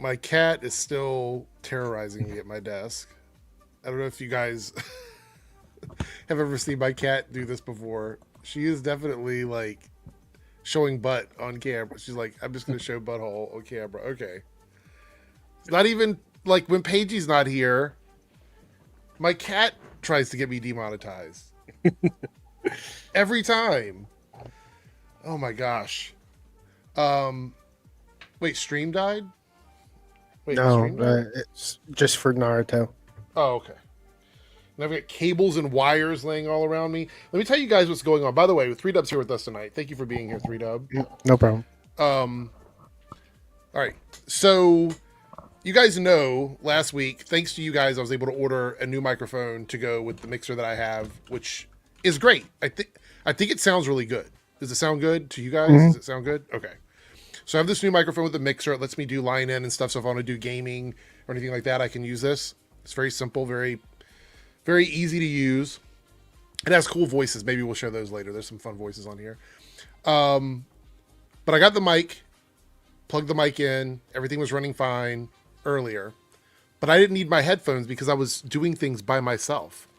my cat is still terrorizing me at my desk. I don't know if you guys have ever seen my cat do this before. She is definitely like showing butt on camera. She's like, I'm just going to show butthole on camera. Okay. It's not even like when Pagey's not here, my cat tries to get me demonetized. Every time. Oh my gosh. Wait, stream died? Wait, No, stream died? it's just for Naruto. Oh, okay. And I've got cables and wires laying all around me. Let me tell you guys what's going on. By the way, with 3Dub's here with us tonight. Thank you for being here, 3Dub. No problem. All right. So you guys know last week, thanks to you guys, I was able to order a new microphone to go with the mixer that I have, which is great. I think it sounds really good. Does it sound good to you guys? Mm-hmm. Does it sound good? Okay. So I have this new microphone with the mixer. It lets me do line in and stuff. So if I want to do gaming or anything like that, I can use this. It's very simple, very, very easy to use. It has cool voices. Maybe we'll show those later. There's some fun voices on here. But I got the mic, plugged the mic in. Everything was running fine earlier. But I didn't need my headphones because I was doing things by myself.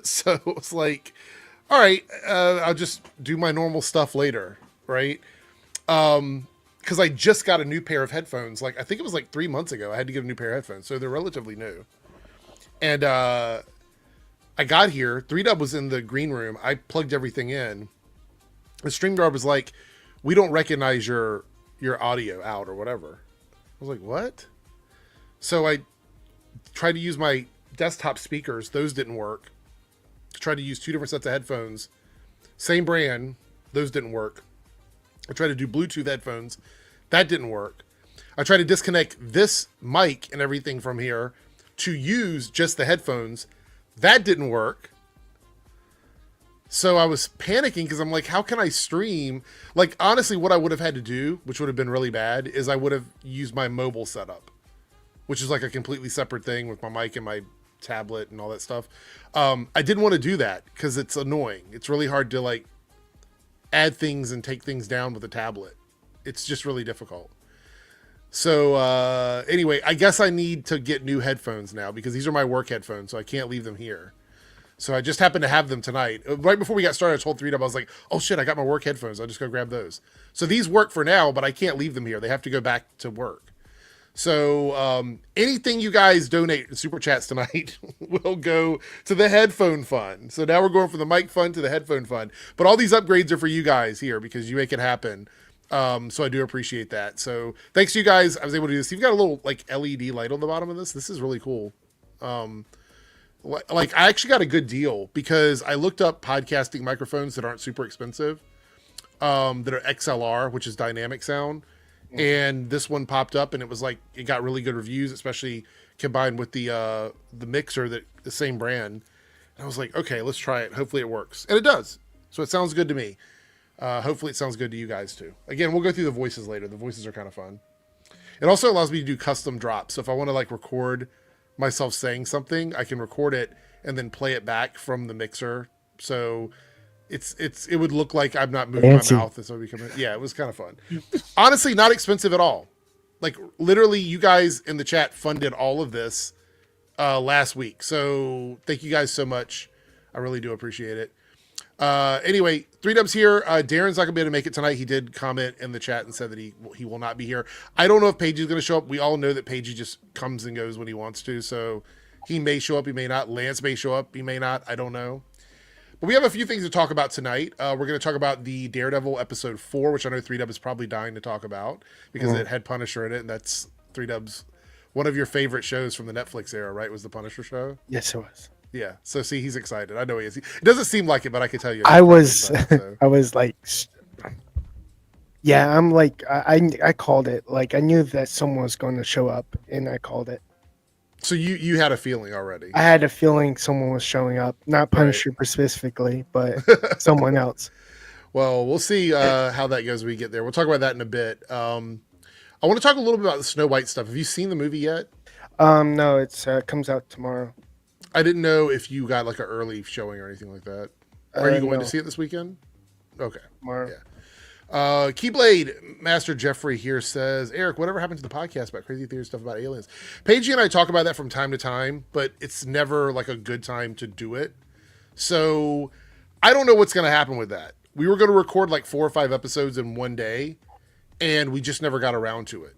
So it was like, all right, I'll just do my normal stuff later, right? Because I just got a new pair of headphones. Like, I think it was like 3 months ago. I had to get a new pair of headphones. So they're relatively new. And I got here. 3Dub was in the green room. I plugged everything in. The StreamYard was like, we don't recognize your audio out or whatever. I was like, what? So I tried to use my desktop speakers. Those didn't work. Tried to use 2 different sets of headphones. Same brand. Those didn't work. I tried to do Bluetooth headphones. That didn't work. I tried to disconnect this mic and everything from here to use just the headphones. That didn't work. So I was panicking because I'm like, how can I stream? Like, honestly, what I would have had to do, which would have been really bad, is I would have used my mobile setup, which is like a completely separate thing with my mic and my tablet and all that stuff. I didn't want to do that because it's annoying. It's really hard to like add things and take things down with a tablet. It's just really difficult. So anyway, I guess I need to get new headphones now because these are my work headphones, so I can't leave them here. So I just happened to have them tonight. Right before we got started, I told 3Dub, I was like, oh shit, I got my work headphones. I'll just go grab those. So these work for now, but I can't leave them here. They have to go back to work. So anything you guys donate in Super Chats tonight will go to the headphone fund. So now we're going from the mic fund to the headphone fund. But all these upgrades are for you guys here because you make it happen. So I do appreciate that. So thanks to you guys, I was able to do this. You've got a little like LED light on the bottom of this. This is really cool. Like I actually got a good deal because I looked up podcasting microphones that aren't super expensive, that are XLR, which is dynamic sound. And this one popped up and it was like, it got really good reviews, especially combined with the mixer, that the same brand. And I was like, okay, let's try it. Hopefully it works. And it does. So it sounds good to me. Hopefully it sounds good to you guys too. Again, we'll go through the voices later. The voices are kind of fun. It also allows me to do custom drops. So if I want to like record myself saying something, I can record it and then play it back from the mixer. So it would look like I'm not moving my mouth. So yeah, it was kind of fun. Honestly, not expensive at all. Like literally you guys in the chat funded all of this last week. So thank you guys so much. I really do appreciate it. Anyway, 3Dub's here. Darren's not gonna be able to make it tonight. He did comment in the chat and said that he will not be here. I don't know if Paige is gonna show up. We all know that Paige just comes and goes when he wants to. So he may show up, he may not. Lance may show up, he may not. I don't know. But we have a few things to talk about tonight. We're going to talk about the Daredevil episode 4, which I know 3Dub is probably dying to talk about because it had Punisher in it, and that's 3Dub's one of your favorite shows from the Netflix era, right? Was the Punisher show? Yes, it was. Yeah. So see, he's excited. I know he is. It doesn't seem like it, but I can tell you. I was, excited, so. I was like, yeah, I'm like, I called it. Like I knew that someone was going to show up, and I called it. So you had a feeling already. I had a feeling someone was showing up, not Punisher specifically, but someone else. Well, we'll see how that goes when we get there. We'll talk about that in a bit. I want to talk a little bit about the Snow White stuff. Have you seen the movie yet? No, it's comes out tomorrow. I didn't know if you got like an early showing or anything like that. Are you going to see it this weekend? Okay. Tomorrow. Yeah. Keyblade Master Jeffrey here says, Eric, whatever happened to the podcast about crazy theory stuff about aliens? Paige and I talk about that from time to time, but it's never like a good time to do it. So I don't know what's going to happen with that. We were going to record like 4 or 5 episodes in one day, and we just never got around to it.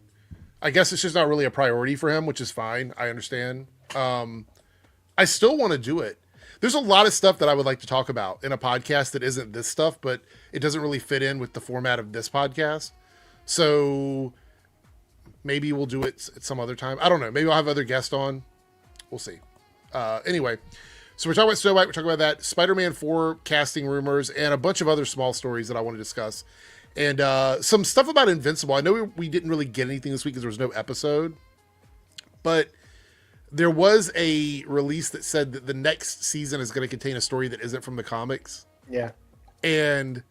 I guess it's just not really a priority for him, which is fine. I understand. I still want to do it. There's a lot of stuff that I would like to talk about in a podcast that isn't this stuff, but it doesn't really fit in with the format of this podcast. So maybe we'll do it at some other time. I don't know. Maybe I'll have other guests on. We'll see. Anyway, so we're talking about Snow White. We're talking about that. Spider-Man 4 casting rumors and a bunch of other small stories that I want to discuss. And some stuff about Invincible. I know we didn't really get anything this week because there was no episode. But there was a release that said that the next season is going to contain a story that isn't from the comics. Yeah. And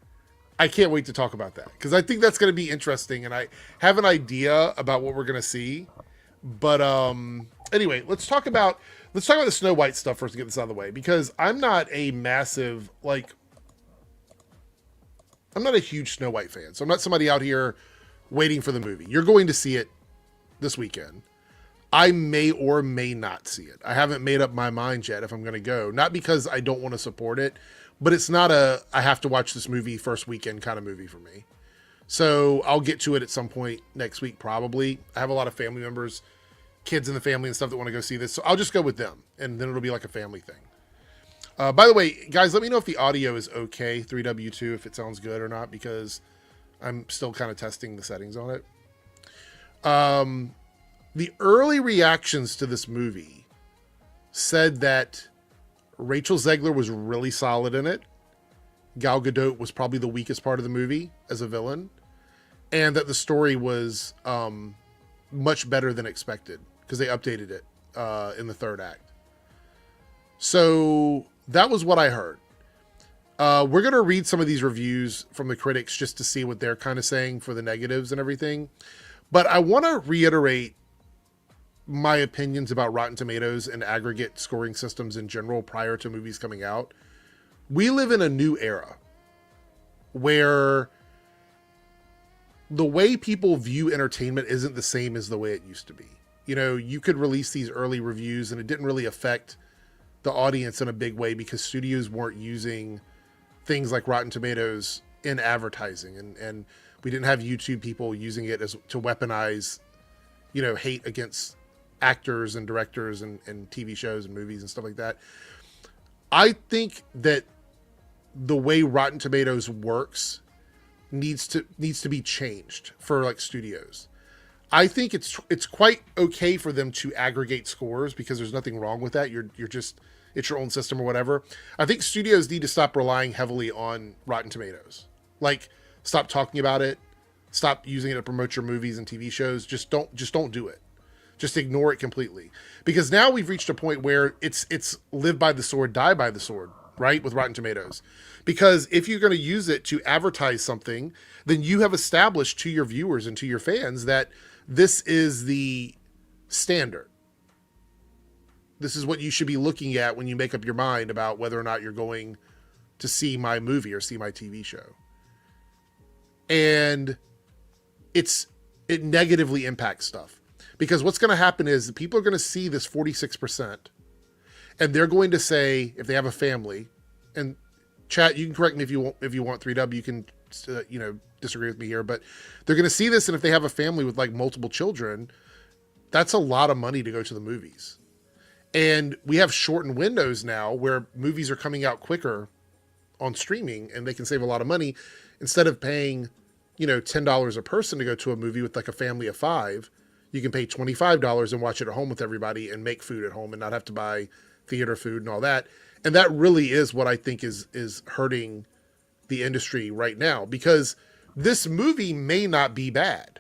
I can't wait to talk about that because I think that's going to be interesting. And I have an idea about what we're going to see. But anyway, let's talk about the Snow White stuff first to get this out of the way, because I'm not a massive, I'm not a huge Snow White fan. So I'm not somebody out here waiting for the movie. You're going to see it this weekend. I may or may not see it. I haven't made up my mind yet if I'm going to go. Not because I don't want to support it, but it's not a I have to watch this movie first weekend kind of movie for me. So I'll get to it at some point next week probably. I have a lot of family members, kids in the family and stuff that want to go see this. So I'll just go with them, and then it'll be like a family thing. By the way, guys, let me know if the audio is okay, 3W2, if it sounds good or not, because I'm still kind of testing the settings on it. The early reactions to this movie said that Rachel Zegler was really solid in it. Gal Gadot was probably the weakest part of the movie as a villain. And that the story was much better than expected because they updated it in the third act. So that was what I heard. We're going to read some of these reviews from the critics just to see what they're kind of saying for the negatives and everything. But I want to reiterate my opinions about Rotten Tomatoes and aggregate scoring systems in general prior to movies coming out. We live in a new era where the way people view entertainment isn't the same as the way it used to be. You know, you could release these early reviews and it didn't really affect the audience in a big way because studios weren't using things like Rotten Tomatoes in advertising, and we didn't have YouTube people using it to weaponize, hate against actors and directors and TV shows and movies and stuff like that. I think that the way Rotten Tomatoes works needs to be changed for like studios. I think it's quite okay for them to aggregate scores because there's nothing wrong with that. It's your own system or whatever. I think studios need to stop relying heavily on Rotten Tomatoes. Like, stop talking about it. Stop using it to promote your movies and TV shows. Just don't do it. Just ignore it completely. Because now we've reached a point where it's live by the sword, die by the sword, right? With Rotten Tomatoes. Because if you're going to use it to advertise something, then you have established to your viewers and to your fans that this is the standard. This is what you should be looking at when you make up your mind about whether or not you're going to see my movie or see my TV show. And it negatively impacts stuff. Because what's going to happen is people are going to see this 46%, and they're going to say, if they have a family, and chat, you can correct me if you want 3W, you can, disagree with me here, but they're going to see this, and if they have a family with like multiple children, that's a lot of money to go to the movies. And we have shortened windows now where movies are coming out quicker on streaming, and they can save a lot of money instead of paying, $10 a person to go to a movie with like a family of 5. You can pay $25 and watch it at home with everybody and make food at home and not have to buy theater food and all that. And that really is what I think is hurting the industry right now, because this movie may not be bad.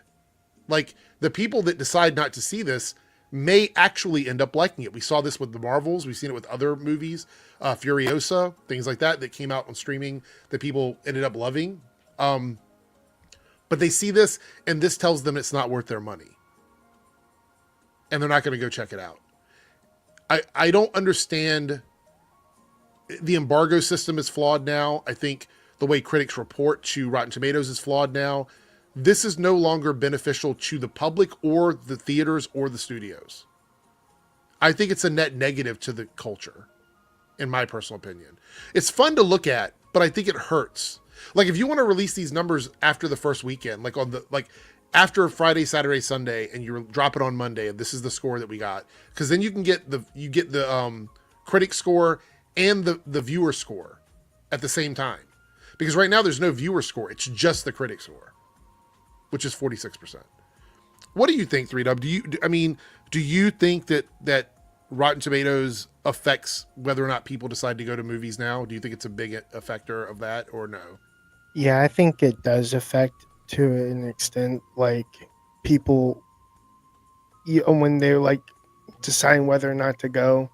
Like, the people that decide not to see this may actually end up liking it. We saw this with the Marvels. We've seen it with other movies, Furiosa, things like that came out on streaming that people ended up loving. But they see this, and this tells them it's not worth their money. And they're not going to go check it out. I don't understand. The embargo system is flawed now. I think the way critics report to Rotten Tomatoes is flawed now. This is no longer beneficial to the public or the theaters or the studios. I think it's a net negative to the culture, in my personal opinion. It's fun to look at, but I think it hurts. Like, if you want to release these numbers after the first weekend, after Friday, Saturday, Sunday, and you drop it on Monday, and this is the score that we got, because then you get the critic score and the viewer score at the same time. Because right now there's no viewer score; it's just the critic score, which is 46%. What do you think, 3Dub? Do you think that Rotten Tomatoes affects whether or not people decide to go to movies now? Do you think it's a big effector of that, or no? Yeah, I think it does affect to an extent. Like, people, when they're like deciding whether or not to go,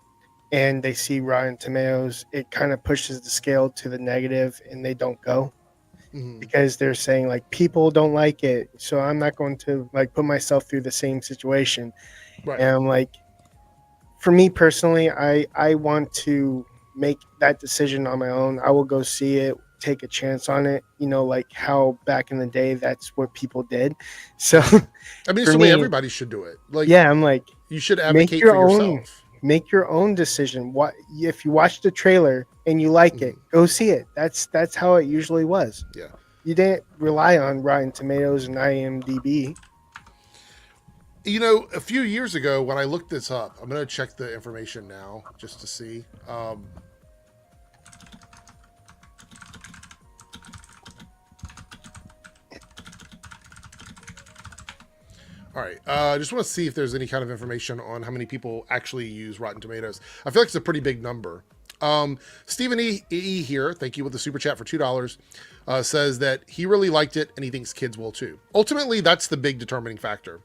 and they see Rotten Tomatoes, it kind of pushes the scale to the negative, and they don't go. Because they're saying, like, people don't like it, so I'm not going to like put myself through the same situation. Right. And I'm like, for me personally, I want to make that decision on my own. I will go see it, take a chance on it, like how back in the day that's what people did. So I mean, it's the way everybody should do it. Like, yeah, I'm like, you should advocate for yourself. Make your own decision. What if you watch the trailer and you like it, go see it. That's how it usually was. Yeah. You didn't rely on Rotten Tomatoes and IMDb. A few years ago when I looked this up, I'm going to check the information now just to see. All right. I just want to see if there's any kind of information on how many people actually use Rotten Tomatoes. I feel like it's a pretty big number. Stephen E. here, thank you with the super chat for $2, says that he really liked it and he thinks kids will too. Ultimately, that's the big determining factor,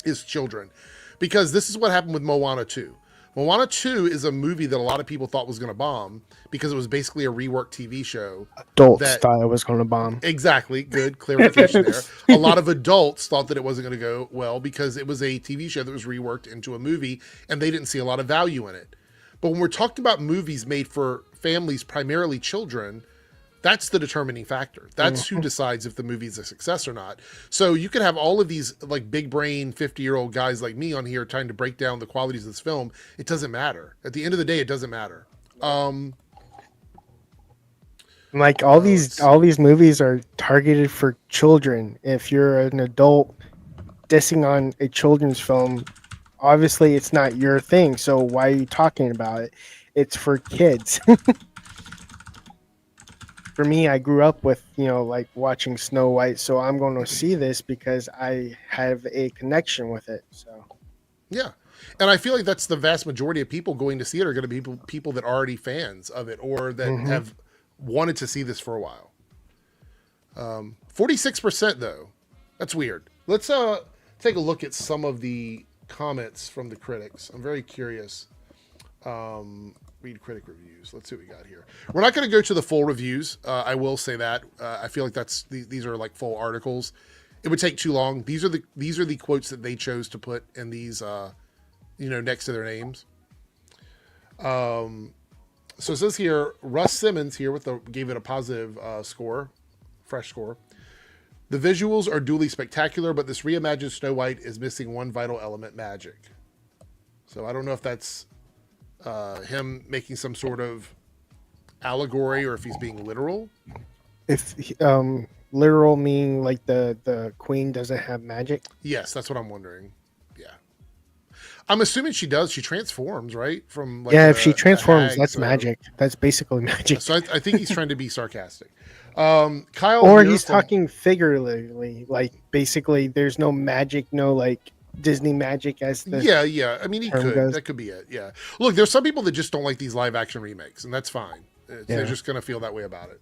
is children. Because this is what happened with Moana 2. Moana 2 is a movie that a lot of people thought was going to bomb because it was basically a reworked TV show. Adults thought it was going to bomb. Exactly. Good clarification there. A lot of adults thought that it wasn't going to go well because it was a TV show that was reworked into a movie and they didn't see a lot of value in it. But when we're talking about movies made for families, primarily children, that's the determining factor. That's who decides if the movie is a success or not. So you could have all of these like big brain 50-year-old guys like me on here trying to break down the qualities of this film. It doesn't matter. At the end of the day, it doesn't matter. Like all these movies are targeted for children. If you're an adult dissing on a children's film, obviously it's not your thing. So why are you talking about it? It's for kids. For me, I grew up with, like watching Snow White, so I'm going to see this because I have a connection with it. So, yeah. And I feel like that's the vast majority of people going to see it are going to be people that are already fans of it or that have wanted to see this for a while. 46% though. That's weird. Let's take a look at some of the comments from the critics. I'm very curious. Read critic reviews. Let's see what we got here. We're not going to go to the full reviews. I will say that. I feel like these are like full articles. It would take too long. These are the quotes that they chose to put in these, next to their names. So it says here, Russ Simmons here gave it a positive score, fresh score. The visuals are duly spectacular, but this reimagined Snow White is missing one vital element, magic. So I don't know if that's him making some sort of allegory or if he's being literal. If literal meaning like the queen doesn't have magic? Yes, that's what I'm wondering. Yeah. I'm assuming she does. She transforms, right? From if she transforms, that's magic. That's basically magic. So I think he's trying to be sarcastic. Kyle, or he's talking figuratively, like basically there's no magic, no like Disney magic as the yeah. I mean, he could. Goes. That could be it. Yeah. Look, there's some people that just don't like these live action remakes, and that's fine. They're just going to feel that way about it.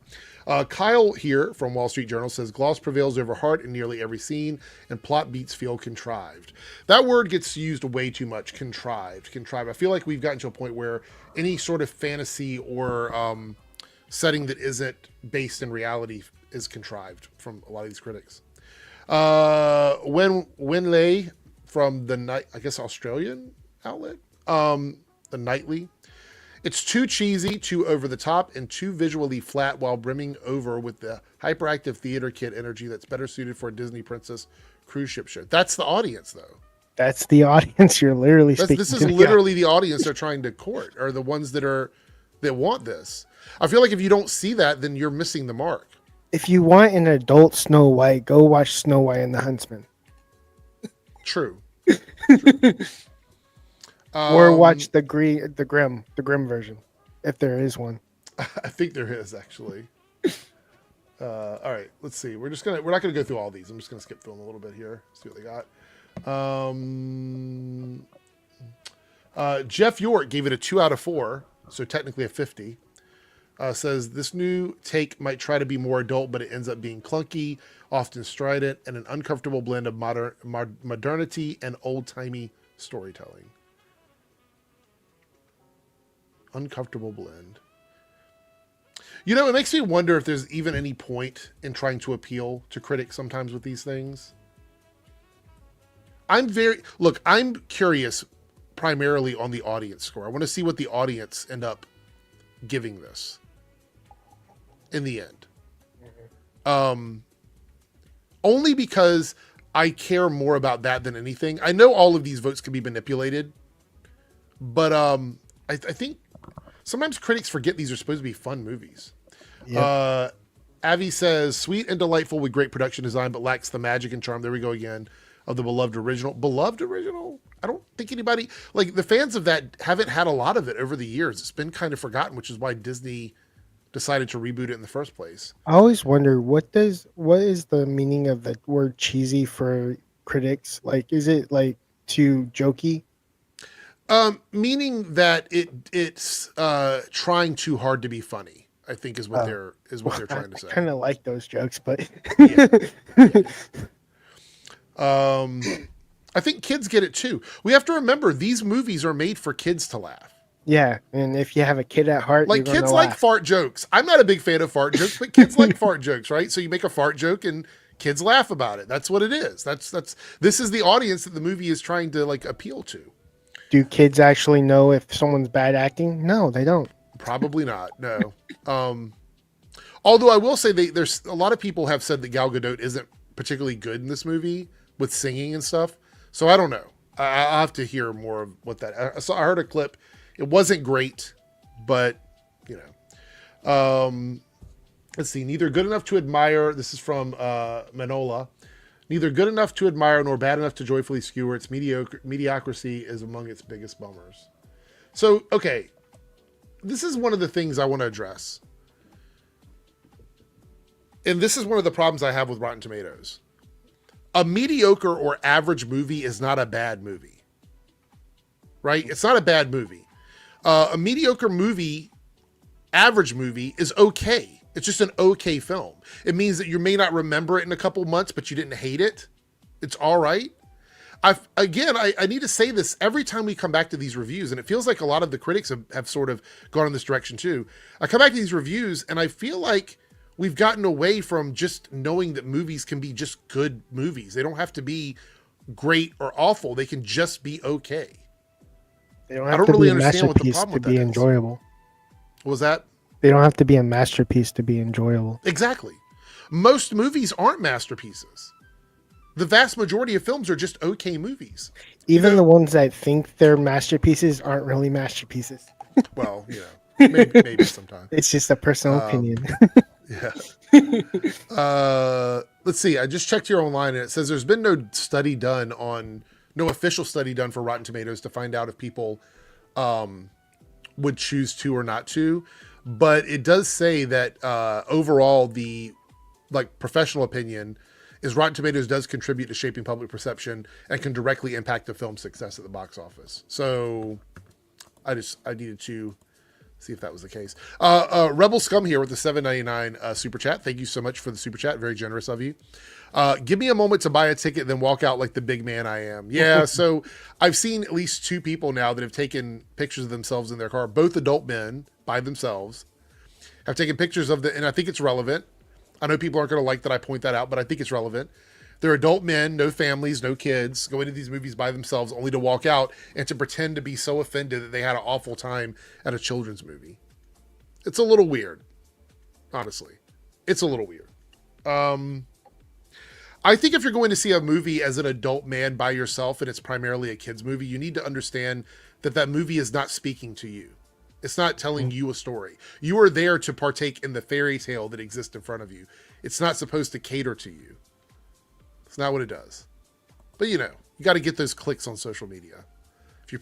Kyle here from Wall Street Journal says gloss prevails over heart in nearly every scene, and plot beats feel contrived. That word gets used way too much. Contrived. I feel like we've gotten to a point where any sort of fantasy or setting that isn't based in reality is contrived from a lot of these critics. Wenlei from the night, I guess Australian outlet, the Nightly. It's too cheesy, too over the top, and too visually flat while brimming over with the hyperactive theater kid energy that's better suited for a Disney princess cruise ship show. That's the audience, though. That's the audience you're literally speaking This is to. literally the audience they're trying to court, or the ones that want this. I feel like if you don't see that, then you're missing the mark. If you want an adult Snow White, go watch Snow White and the Huntsman. True. Or watch the Grimm version, if there is one. I think there is, actually. All right, let's see. We're not gonna go through all these. I'm just gonna skip through them a little bit here. See what they got. Jeff York gave it a 2 out of 4, so technically a 50. Says this new take might try to be more adult, but it ends up being clunky, often strident, and an uncomfortable blend of modernity and old-timey storytelling. Uncomfortable blend. You know, it makes me wonder if there's even any point in trying to appeal to critics sometimes with these things. I'm curious primarily on the audience score. I want to see what the audience end up giving this in the end. Only because I care more about that than anything. I know all of these votes can be manipulated, but I think sometimes critics forget these are supposed to be fun movies. Yep. Avi says, sweet and delightful with great production design, but lacks the magic and charm. There we go again. Of the beloved original. Beloved original? I don't think anybody, like the fans of that haven't had a lot of it over the years. It's been kind of forgotten, which is why Disney decided to reboot it in the first place. I always wonder what is the meaning of the word cheesy for critics? Like, is it like too jokey? Meaning that it's trying too hard to be funny, I think is what they're trying to say. I kind of like those jokes, but I think kids get it too. We have to remember these movies are made for kids to laugh. Yeah, and if you have a kid at heart, like kids like fart jokes. I'm not a big fan of fart jokes, but kids like fart jokes, right? So you make a fart joke and kids laugh about it. That's what it is. This is the audience that the movie is trying to like appeal to. Do kids actually know if someone's bad acting? No, they don't. Probably not. No. Although I will say there's a lot of people have said that Gal Gadot isn't particularly good in this movie with singing and stuff. So I don't know. I'll have to hear more of what that. I heard a clip. It wasn't great, but you know. Let's see. Neither good enough to admire. This is from Manola. Neither good enough to admire nor bad enough to joyfully skewer. Its mediocrity is among its biggest bummers. So, okay. This is one of the things I want to address. And this is one of the problems I have with Rotten Tomatoes. A mediocre or average movie is not a bad movie. Right? It's not a bad movie. A mediocre movie, average movie, is okay. It's just an okay film. It means that you may not remember it in a couple months, but you didn't hate it. It's all right. I need to say this every time we come back to these reviews, and it feels like a lot of the critics have sort of gone in this direction too. I come back to these reviews, and I feel like we've gotten away from just knowing that movies can be just good movies. They don't have to be great or awful. They can just be okay. They don't have to be a masterpiece to be enjoyable. What was that? They don't have to be a masterpiece to be enjoyable. Exactly. Most movies aren't masterpieces. The vast majority of films are just okay movies. Even the ones that think they're masterpieces aren't really masterpieces. Well, maybe sometimes. It's just a personal opinion. Yeah. Let's see. I just checked here online, and it says there's been no official study done for Rotten Tomatoes to find out if people would choose to or not to. But it does say that overall, the professional opinion is Rotten Tomatoes does contribute to shaping public perception and can directly impact the film's success at the box office. So I needed to see if that was the case. Rebel Scum here with the $7.99 super chat. Thank you so much for the super chat. Very generous of you. Give me a moment to buy a ticket, then walk out like the big man I am. Yeah, so I've seen at least 2 people now that have taken pictures of themselves in their car, both adult men by themselves, have taken pictures of and I think it's relevant. I know people aren't going to like that I point that out, but I think it's relevant. They're adult men, no families, no kids, going to these movies by themselves only to walk out and to pretend to be so offended that they had an awful time at a children's movie. It's a little weird, honestly. It's a little weird. I think if you're going to see a movie as an adult man by yourself and it's primarily a kid's movie, you need to understand that that movie is not speaking to you. It's not telling you a story. You are there to partake in the fairy tale that exists in front of you. It's not supposed to cater to you. It's not what it does. But you got to get those clicks on social media. If you're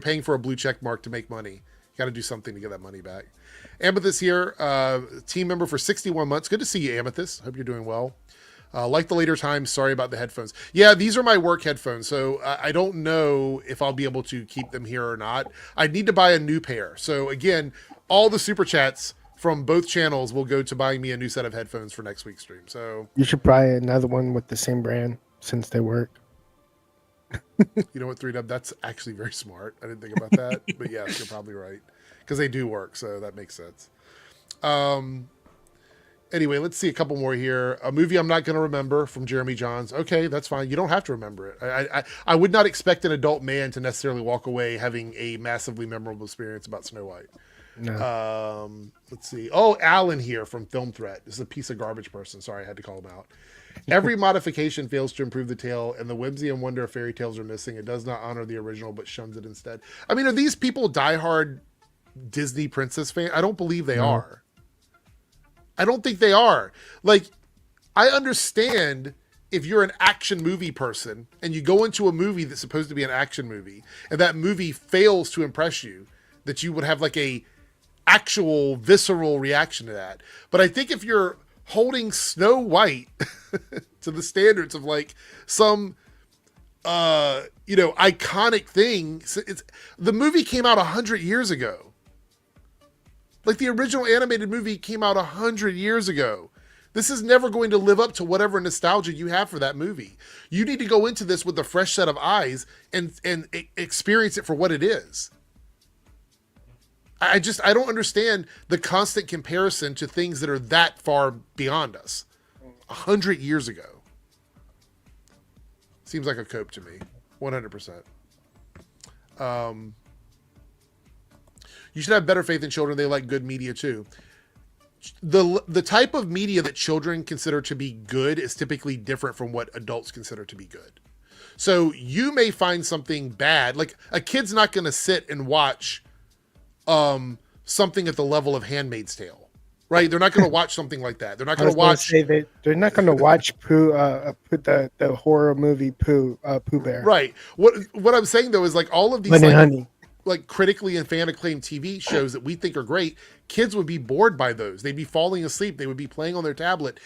paying for a blue check mark to make money, you got to do something to get that money back. Amethyst here, team member for 61 months. Good to see you, Amethyst. Hope you're doing well. Like the later times, sorry about the headphones. Yeah, these are my work headphones, so I don't know if I'll be able to keep them here or not. I need to buy a new pair. So again, all the super chats from both channels will go to buying me a new set of headphones for next week's stream. So you should buy another one with the same brand since they work. You know what, 3Dub? That's actually very smart. I didn't think about that, but yes, you're probably right because they do work, so that makes sense. Anyway, let's see a couple more here. A movie I'm not going to remember from Jeremy Johns. Okay, that's fine. You don't have to remember it. I would not expect an adult man to necessarily walk away having a massively memorable experience about Snow White. No. Let's see. Oh, Alan here from Film Threat. This is a piece of garbage person. Sorry, I had to call him out. Every modification fails to improve the tale, and the whimsy and wonder of fairy tales are missing. It does not honor the original, but shuns it instead. I mean, are these people diehard Disney princess fans? I don't believe they are. I don't think they are. Like, I understand if you're an action movie person and you go into a movie that's supposed to be an action movie and that movie fails to impress you, that you would have like a actual visceral reaction to that. But I think if you're holding Snow White to the standards of like some, iconic thing, the movie came out 100 years ago. Like the original animated movie came out 100 years ago. This is never going to live up to whatever nostalgia you have for that movie. You need to go into this with a fresh set of eyes and experience it for what it is. I don't understand the constant comparison to things that are that far beyond us. 100 years ago. Seems like a cope to me. 100%. You should have better faith in children. They like good media too. The type of media that children consider to be good is typically different from what adults consider to be good. So you may find something bad. Like a kid's not going to sit and watch something at the level of Handmaid's Tale, right? They're not going to watch something like that. They're not going to watch. They're not going to watch the horror movie Pooh Bear. Right. What I'm saying though is like all of these like critically and fan acclaimed TV shows that we think are great, kids would be bored by those. They'd be falling asleep. They would be playing on their tablet.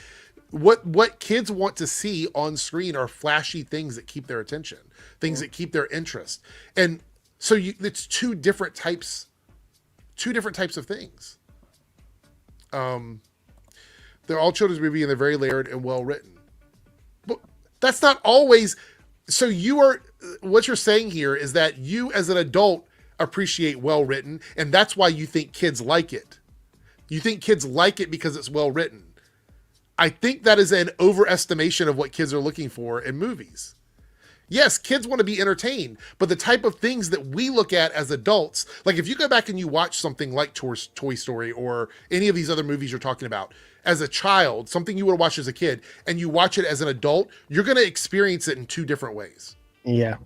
What kids want to see on screen are flashy things that keep their attention, things that keep their interest. And so it's two different types of things. They're all children's movies and they're very layered and well written. But that's not always. So what you're saying here is that you as an adult appreciate well written, and that's why you think kids like it. You think kids like it because it's well written. I think that is an overestimation of what kids are looking for in movies. Yes, kids want to be entertained, but the type of things that we look at as adults, like if you go back and you watch something like Toy Story or any of these other movies you're talking about, as a child, something you would have watched as a kid, and you watch it as an adult, you're going to experience it in two different ways. Yeah.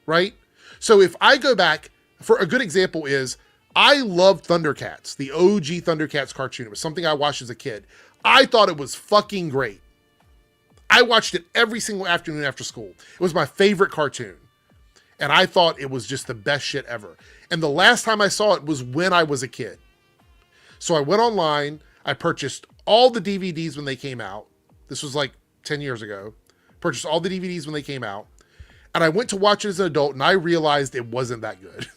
Right? So if I go back, for a good example is, I love Thundercats, the OG Thundercats cartoon. It was something I watched as a kid. I thought it was fucking great. I watched it every single afternoon after school. It was my favorite cartoon. And I thought it was just the best shit ever. And the last time I saw it was when I was a kid. So I went online, I purchased all the DVDs when they came out. This was like 10 years ago. Purchased all the DVDs when they came out. And I went to watch it as an adult and I realized it wasn't that good.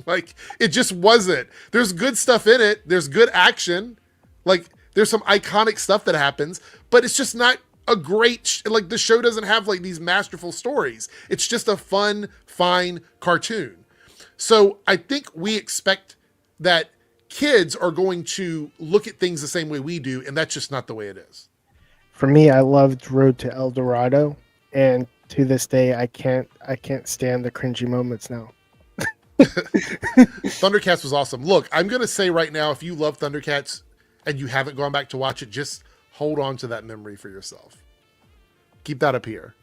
Like, it just wasn't. There's good stuff in it. There's good action. Like, there's some iconic stuff that happens, but it's just not a great, like the show doesn't have like these masterful stories. It's just a fun, fine cartoon. So I think we expect that kids are going to look at things the same way we do, and that's just not the way it is. For me, I loved Road to El Dorado, and to this day, I can't stand the cringy moments now. Thundercats was awesome. Look, I'm gonna say right now, if you love Thundercats and you haven't gone back to watch it, just hold on to that memory for yourself. Keep that up here.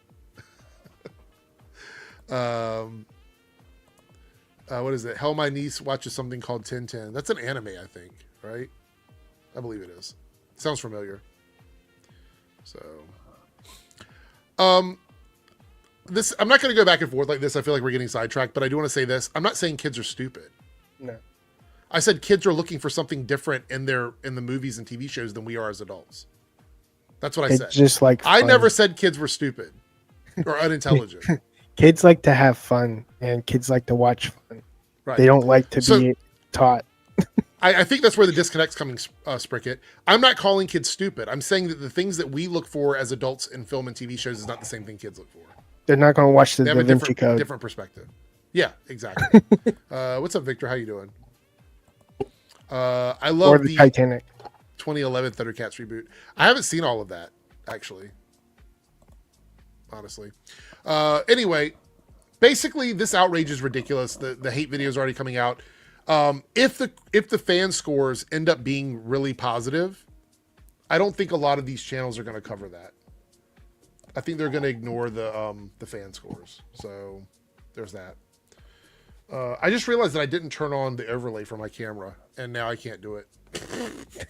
What is it? Hell, my niece watches something called 1010. That's an anime, I think, right? I believe it is. Sounds familiar. So, this, I'm not going to go back and forth like this. I feel like we're getting sidetracked, but I do want to say this. I'm not saying kids are stupid. No. I said kids are looking for something different in the movies and TV shows than we are as adults. That's what I said. Just like I fun. never said kids were stupid or unintelligent. Kids like to have fun, and kids like to watch fun. Right. They don't like to be taught. I think that's where the disconnect's coming, Spricket. I'm not calling kids stupid. I'm saying that the things that we look for as adults in film and TV shows is not the same thing kids look for. They're not going to watch the They have Da a Vinci Code. different perspective. Yeah, exactly. What's up, Victor? How you doing? I love or the Titanic 2011 Thundercats reboot. I haven't seen all of that, actually. Honestly. Anyway, basically, this outrage is ridiculous. The hate video is already coming out. If the fan scores end up being really positive, I don't think a lot of these channels are going to cover that. I think they're going to ignore the fan scores. So there's that. I just realized that I didn't turn on the overlay for my camera, and now I can't do it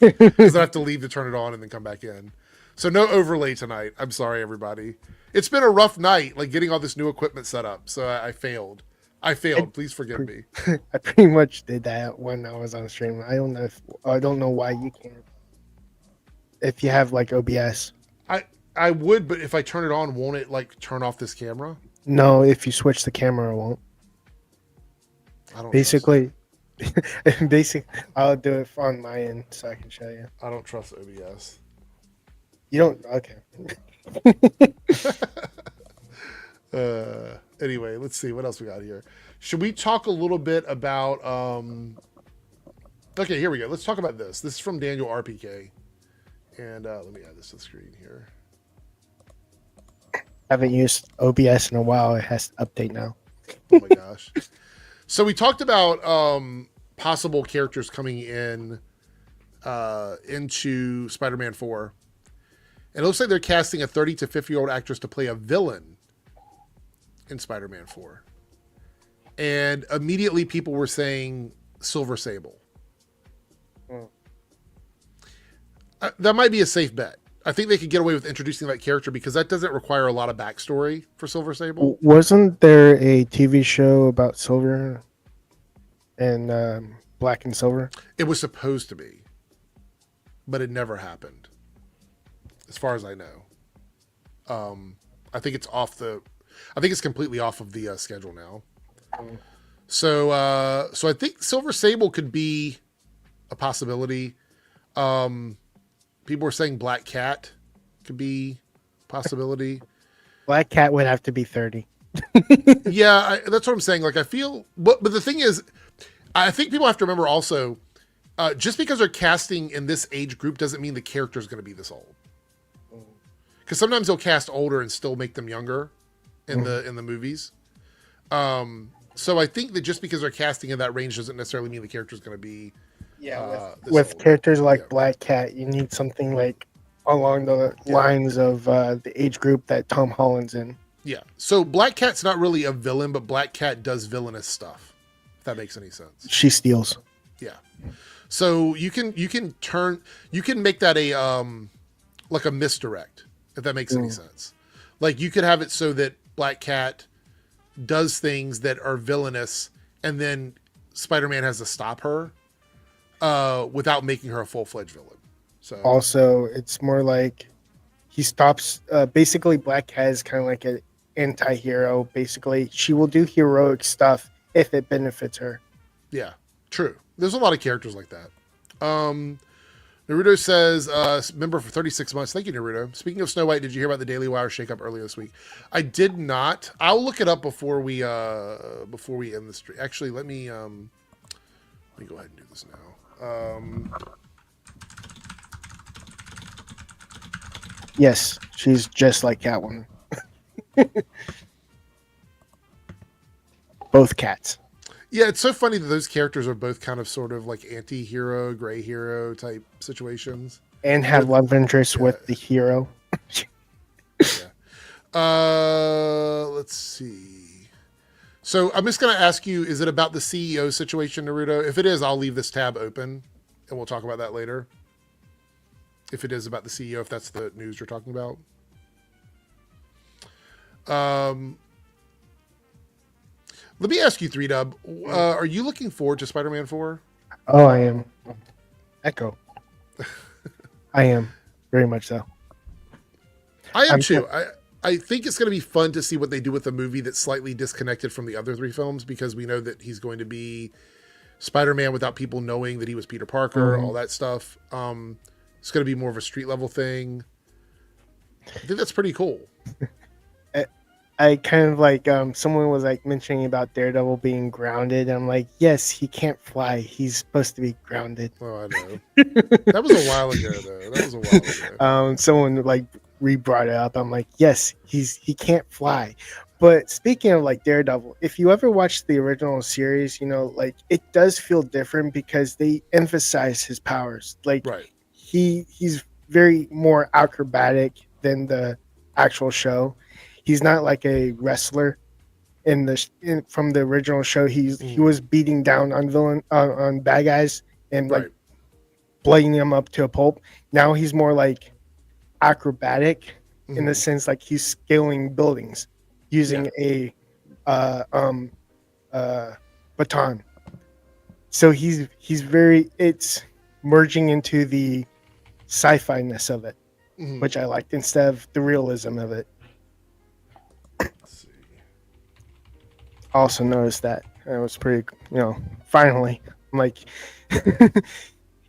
because I have to leave to turn it on and then come back in. So no overlay tonight. I'm sorry, everybody. It's been a rough night, like getting all this new equipment set up. So I failed. Please forgive me. I pretty much did that when I was on stream. I don't know why you can't. If you have like OBS. I would, but if I turn it on, won't it like turn off this camera? No, if you switch the camera, it won't. I don't basically, I'll do it on my end so I can show you. I don't trust OBS. You don't? Okay. Anyway, let's see what else we got here. Should we talk a little bit about okay, here we go. Let's talk about this. This is from Daniel RPK. And let me add this to the screen here. Haven't used OBS in a while. It has to update now. Oh my gosh. So we talked about possible characters coming in into Spider-Man 4. And it looks like they're casting a 30 to 50-year-old actress to play a villain in Spider-Man 4. And immediately people were saying Silver Sable. That might be a safe bet. I think they could get away with introducing that character because that doesn't require a lot of backstory for Silver Sable. Wasn't there a TV show about Silver and Black and Silver? It was supposed to be, but it never happened, as far as I know. I think it's completely off of the schedule now. So I think Silver Sable could be a possibility. People were saying Black Cat could be a possibility. Black Cat would have to be 30. Yeah, that's what I'm saying. Like, I feel, but the thing is, I think people have to remember also, just because they're casting in this age group doesn't mean the character is going to be this old. Because sometimes they'll cast older and still make them younger in the movies. So I think that just because they're casting in that range doesn't necessarily mean the character is going to be. Yeah, with characters like Black Cat, you need something like along the lines of the age group that Tom Holland's in. Yeah. So Black Cat's not really a villain, but Black Cat does villainous stuff. If that makes any sense. She steals. Yeah. So you can make that a like a misdirect, if that makes any sense. Like you could have it so that Black Cat does things that are villainous, and then Spider-Man has to stop her. Without making her a full-fledged villain. So also, it's more like he stops. Basically, Black Cat is kind of like an anti-hero. Basically, she will do heroic stuff if it benefits her. Yeah, true. There's a lot of characters like that. Naruto says, member for 36 months. Thank you, Naruto. Speaking of Snow White, did you hear about the Daily Wire shakeup earlier this week? I did not. I'll look it up before we end the stream. Actually, let me go ahead and do this now. Yes, she's just like Catwoman. Both cats. Yeah, it's so funny that those characters are both kind of sort of like anti-hero, gray hero type situations. And have love interest yeah. with the hero. Yeah. Let's see. So I'm just going to ask you, is it about the CEO situation, Naruto? If it is, I'll leave this tab open and we'll talk about that later. If it is about the CEO, if that's the news you're talking about. Let me ask you, 3Dub, are you looking forward to Spider-Man 4? Oh, I am. Echo. I am. Very much so. I am too. I think it's going to be fun to see what they do with a movie that's slightly disconnected from the other three films, because we know that he's going to be Spider-Man without people knowing that he was Peter Parker, all that stuff. It's going to be more of a street level thing. I think that's pretty cool. I kind of like, someone was like mentioning about Daredevil being grounded. I'm like, yes, he can't fly. He's supposed to be grounded. Oh, I know. That was a while ago, though. Someone like re-brought it up. I'm like, yes, he can't fly. But speaking of like Daredevil, if you ever watched the original series, you know, like it does feel different because they emphasize his powers. Like he's very more acrobatic than the actual show. He's not like a wrestler from the original show. He was beating down on bad guys and like blowing them up to a pulp. Now he's more like acrobatic in the sense like he's scaling buildings using a baton. So he's very, it's merging into the sci-fi-ness of it, which I liked instead of the realism of it. I also noticed that. It was pretty, finally. I'm like,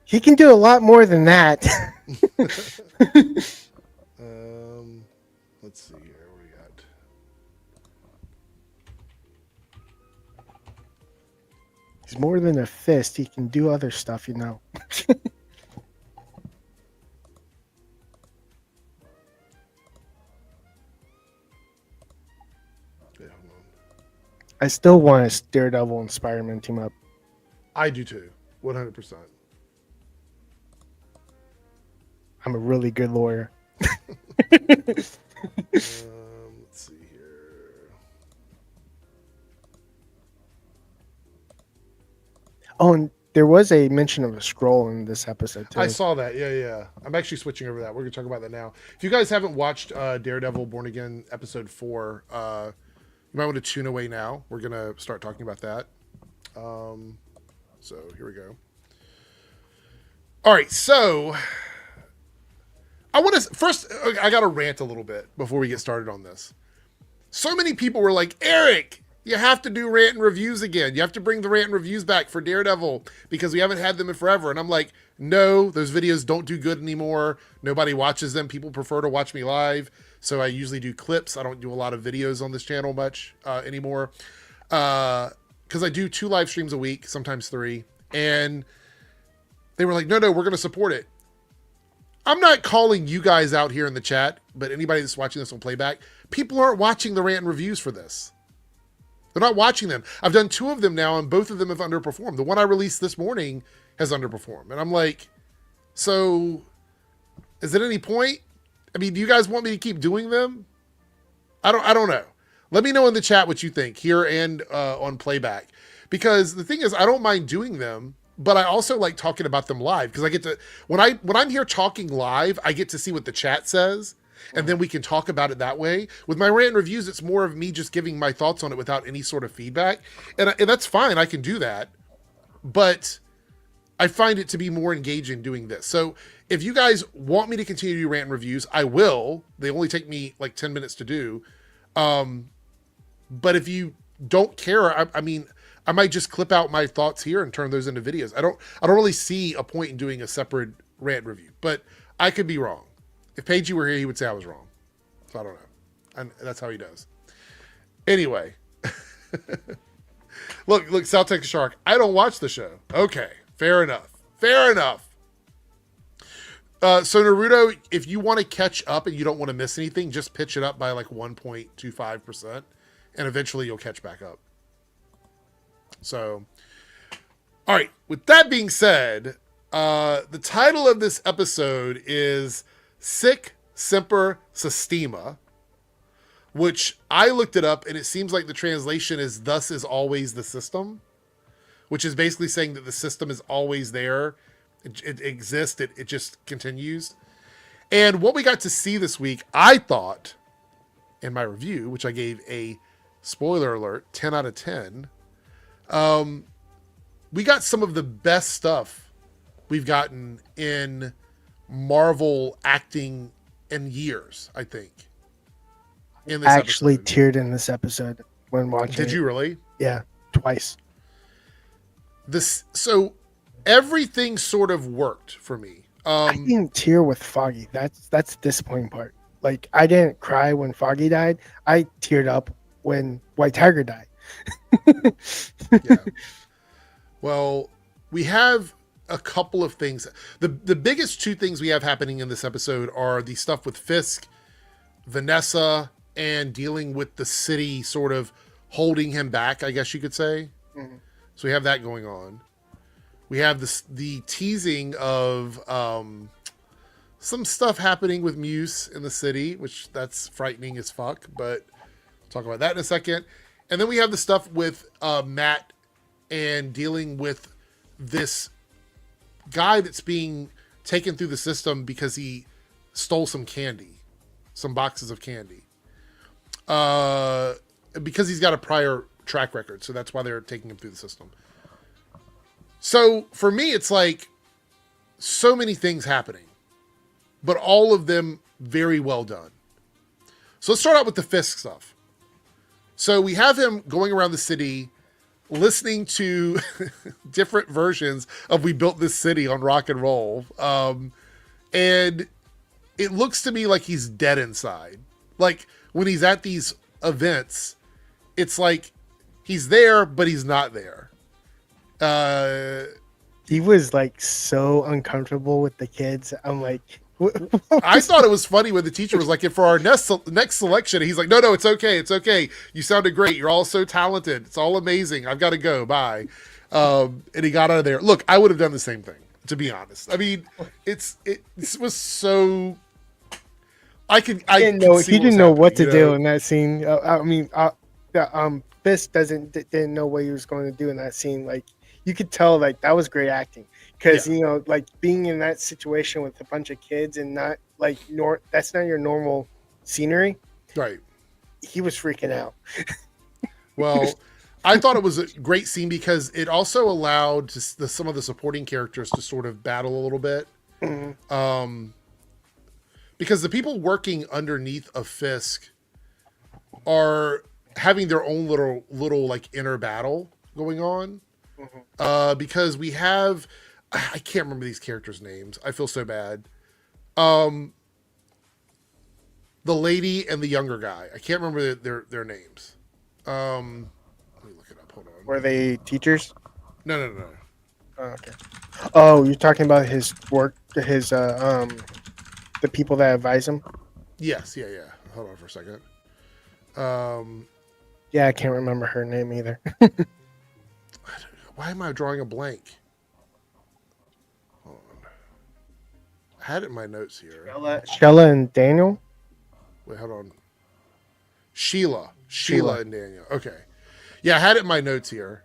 he can do a lot more than that. Let's see here. What do we got? He's more than a fist. He can do other stuff, you know. I still want a Daredevil and Spider-Man team up. I do too, 100%. I'm a really good lawyer. Let's see here. Oh, and there was a mention of a scroll in this episode too. I saw that. Yeah. I'm actually switching over that. We're going to talk about that now. If you guys haven't watched Daredevil Born Again episode 4, you might want to tune away now. We're going to start talking about that. So here we go. All right. So I want to first, I got to rant a little bit before we get started on this. So many people were like, Eric, you have to do rant and reviews again. You have to bring the rant and reviews back for Daredevil because we haven't had them in forever. And I'm like, no, those videos don't do good anymore. Nobody watches them. People prefer to watch me live. So I usually do clips. I don't do a lot of videos on this channel much anymore. Because I do 2 live streams a week, sometimes 3. And they were like, no, we're going to support it. I'm not calling you guys out here in the chat, but anybody that's watching this on playback, people aren't watching the rant and reviews for this. They're not watching them. I've done 2 of them now, and both of them have underperformed. The one I released this morning has underperformed. And I'm like, so is there any point? I mean, do you guys want me to keep doing them? I don't know. Let me know in the chat what you think here and on playback. Because the thing is, I don't mind doing them, but I also like talking about them live because I get to, when I'm here talking live, I get to see what the chat says. And then we can talk about it that way. With my rant and reviews, it's more of me just giving my thoughts on it without any sort of feedback. And that's fine. I can do that. But I find it to be more engaging doing this. So if you guys want me to continue to do rant and reviews, I will. They only take me like 10 minutes to do. But if you don't care, I mean, I might just clip out my thoughts here and turn those into videos. I don't really see a point in doing a separate rant review, but I could be wrong. If Pagey were here, he would say I was wrong. So I don't know. And that's how he does. Anyway. Look, South Texas Shark. I don't watch the show. Okay. Fair enough. So Naruto, if you want to catch up and you don't want to miss anything, just pitch it up by like 1.25%, and eventually you'll catch back up. So, all right. With that being said, the title of this episode is Sic Semper Systema, which I looked it up, and it seems like the translation is "Thus is always the system," which is basically saying that the system is always there. It exists. It just continues. And what we got to see this week, I thought, in my review, which I gave a spoiler alert, 10 out of 10, we got some of the best stuff we've gotten in Marvel acting in years, I think. In this Actually episode. teared in this episode when watching Did you really? Yeah, twice. So everything sort of worked for me. I didn't tear with Foggy. That's the disappointing part. Like, I didn't cry when Foggy died. I teared up when White Tiger died. Yeah. Well, we have a couple of things. The biggest two things we have happening in this episode are the stuff with Fisk, Vanessa, and dealing with the city sort of holding him back, I guess you could say. Mm-hmm. So we have that going on. We have the teasing of some stuff happening with Muse in the city, which that's frightening as fuck, but we'll talk about that in a second. And then we have the stuff with Matt and dealing with this guy that's being taken through the system because he stole some boxes of candy. Because he's got a prior track record, so that's why they're taking him through the system. So for me, it's like so many things happening, but all of them very well done. So let's start out with the Fisk stuff. So we have him going around the city, listening to different versions of "We Built This City" on rock and roll. And it looks to me like he's dead inside. Like when he's at these events, it's like he's there, but he's not there. He was like so uncomfortable with the kids. I'm like, I thought it was funny when the teacher was like, for our next selection, he's like, no, it's okay. You sounded great. You're all so talented. It's all amazing. I've got to go. Bye. And he got out of there. Look, I would have done the same thing, to be honest. I mean, it was so. He didn't know what to do in that scene. Fisk didn't know what he was going to do in that scene. Like, you could tell, like, that was great acting because like being in that situation with a bunch of kids and not like that's not your normal scenery. Right. He was freaking out. Well, I thought it was a great scene because it also allowed some of the supporting characters to sort of battle a little bit. Mm-hmm. Because the people working underneath of Fisk are having their own little like inner battle going on. Mm-hmm. Because we have, I can't remember these characters' names. I feel so bad. The lady and the younger guy. I can't remember their names. Let me look it up. Hold on. Were they teachers? No. Oh, okay. Oh, you're talking about his work, the people that advise him? Yes, yeah. Hold on for a second. Yeah, I can't remember her name either. Why am I drawing a blank? Hold on. I had it in my notes here. Shella and Daniel? Wait, hold on. Sheila and Daniel. Okay. Yeah, I had it in my notes here.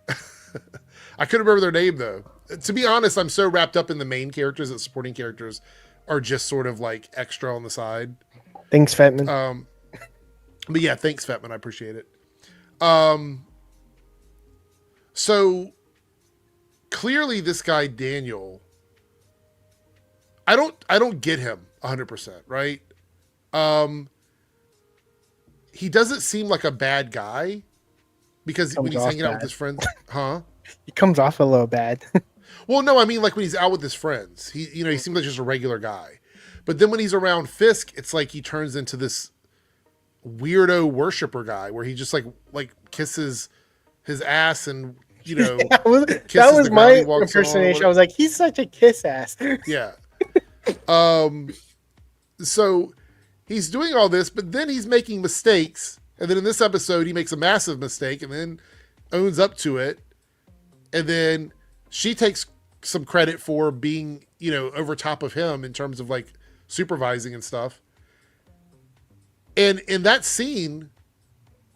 I couldn't remember their name, though. To be honest, I'm so wrapped up in the main characters that supporting characters are just sort of like extra on the side. Thanks, Fetman. But yeah, thanks, Fetman. I appreciate it. So clearly this guy, Daniel, I don't get him 100%, right? He doesn't seem like a bad guy because when he's hanging out with his friends, huh? He comes off a little bad. Well, no, I mean like when he's out with his friends, he seems like just a regular guy. But then when he's around Fisk, it's like he turns into this weirdo worshiper guy where he just like kisses his ass and that was my impersonation. I was like, he's such a kiss ass. Yeah. So he's doing all this, but then he's making mistakes. And then in this episode, he makes a massive mistake and then owns up to it. And then she takes some credit for being, over top of him in terms of like supervising and stuff. And in that scene,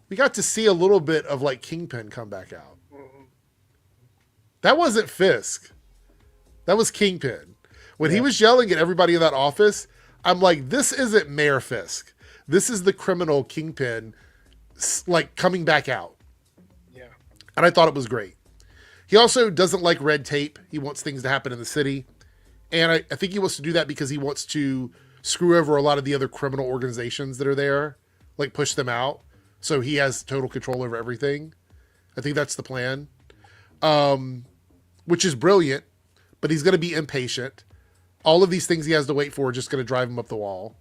we got to see a little bit of like Kingpin come back out. That wasn't Fisk. That was Kingpin. When he was yelling at everybody in that office, I'm like, this isn't Mayor Fisk. This is the criminal Kingpin, like, coming back out. Yeah. And I thought it was great. He also doesn't like red tape. He wants things to happen in the city. And I think he wants to do that because he wants to screw over a lot of the other criminal organizations that are there, like push them out. So he has total control over everything. I think that's the plan, which is brilliant, but he's going to be impatient. All of these things he has to wait for are just going to drive him up the wall.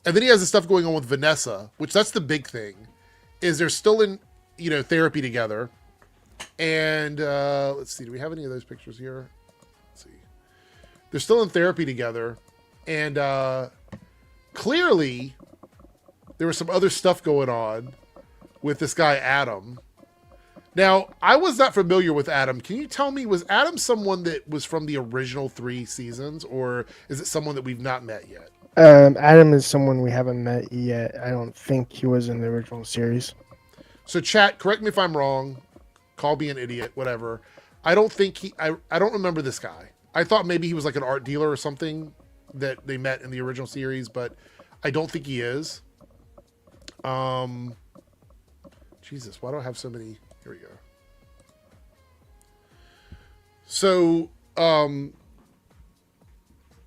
And then he has the stuff going on with Vanessa, which that's the big thing, is they're still in, therapy together. And let's see, do we have any of those pictures here? Let's see. They're still in therapy together. And clearly there was some other stuff going on with this guy, Adam. Now, I was not familiar with Adam. Can you tell me, was Adam someone that was from the original 3 seasons, or is it someone that we've not met yet? Adam is someone we haven't met yet. I don't think he was in the original series. So chat, correct me if I'm wrong. Call me an idiot, whatever. I don't think I don't remember this guy. I thought maybe he was like an art dealer or something that they met in the original series, but I don't think he is. Jesus, why do I have so many? Here we go. So,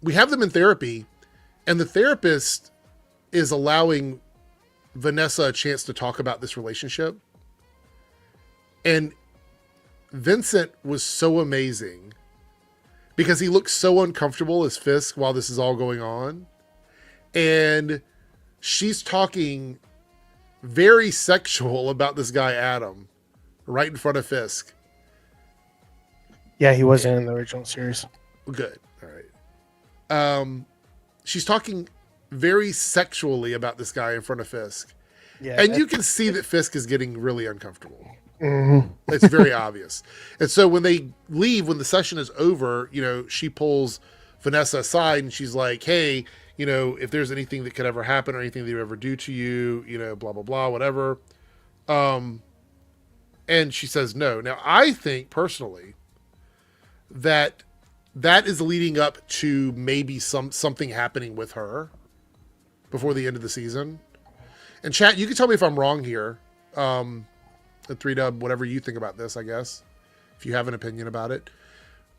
we have them in therapy, and the therapist is allowing Vanessa a chance to talk about this relationship. And Vincent was so amazing because he looks so uncomfortable as Fisk while this is all going on. And she's talking very sexual about this guy, Adam, right in front of Fisk. Yeah, he wasn't in the original series. Good. All right. She's talking very sexually about this guy in front of Fisk. Yeah, and you can see that Fisk is getting really uncomfortable. Mm-hmm. It's very obvious. And so when they leave, when the session is over, she pulls Vanessa aside and she's like, hey, if there's anything that could ever happen or anything they would ever do to you, blah, blah, blah, whatever. And she says no. Now, I think personally that is leading up to maybe something happening with her before the end of the season. And chat, you can tell me if I'm wrong here. The 3Dub, whatever you think about this, I guess, if you have an opinion about it.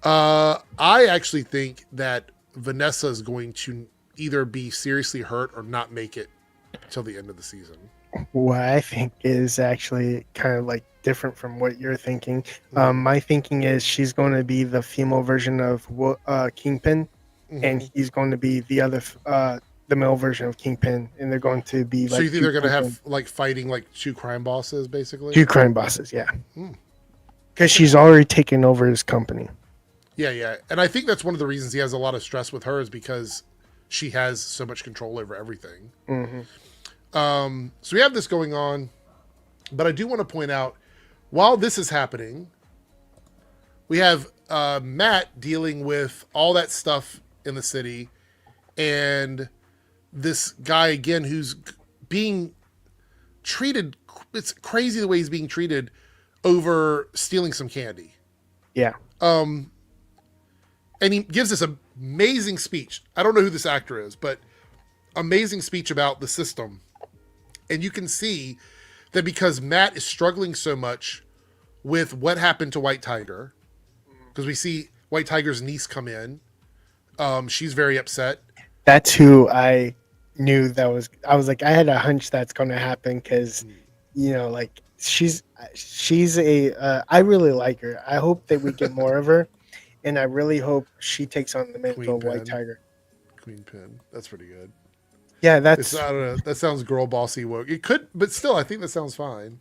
I actually think that Vanessa is going to either be seriously hurt or not make it till the end of the season. What I think is actually kind of like different from what you're thinking. My thinking is she's going to be the female version of Kingpin, and he's going to be the other, the male version of Kingpin, and they're going to be like. So you think they're going to have like fighting like 2 crime bosses, basically? 2 crime bosses, yeah. Because she's already taken over his company. Yeah, and I think that's one of the reasons he has a lot of stress with her is because she has so much control over everything. So we have this going on, but I do want to point out, while this is happening, we have Matt dealing with all that stuff in the city, and this guy again who's being treated. It's crazy the way he's being treated over stealing some candy. Yeah. And he gives this amazing speech. I don't know who this actor is, but amazing speech about the system. And you can see that because Matt is struggling so much with what happened to White Tiger, because we see White Tiger's niece come in. She's very upset. That's who I knew I was like, I had a hunch that's going to happen because, like she's I really like her. I hope that we get more of her. And I really hope she takes on the mantle of White Tiger. Queen Pin. That's pretty good. Yeah, that sounds girl bossy woke. It could, but still, I think that sounds fine.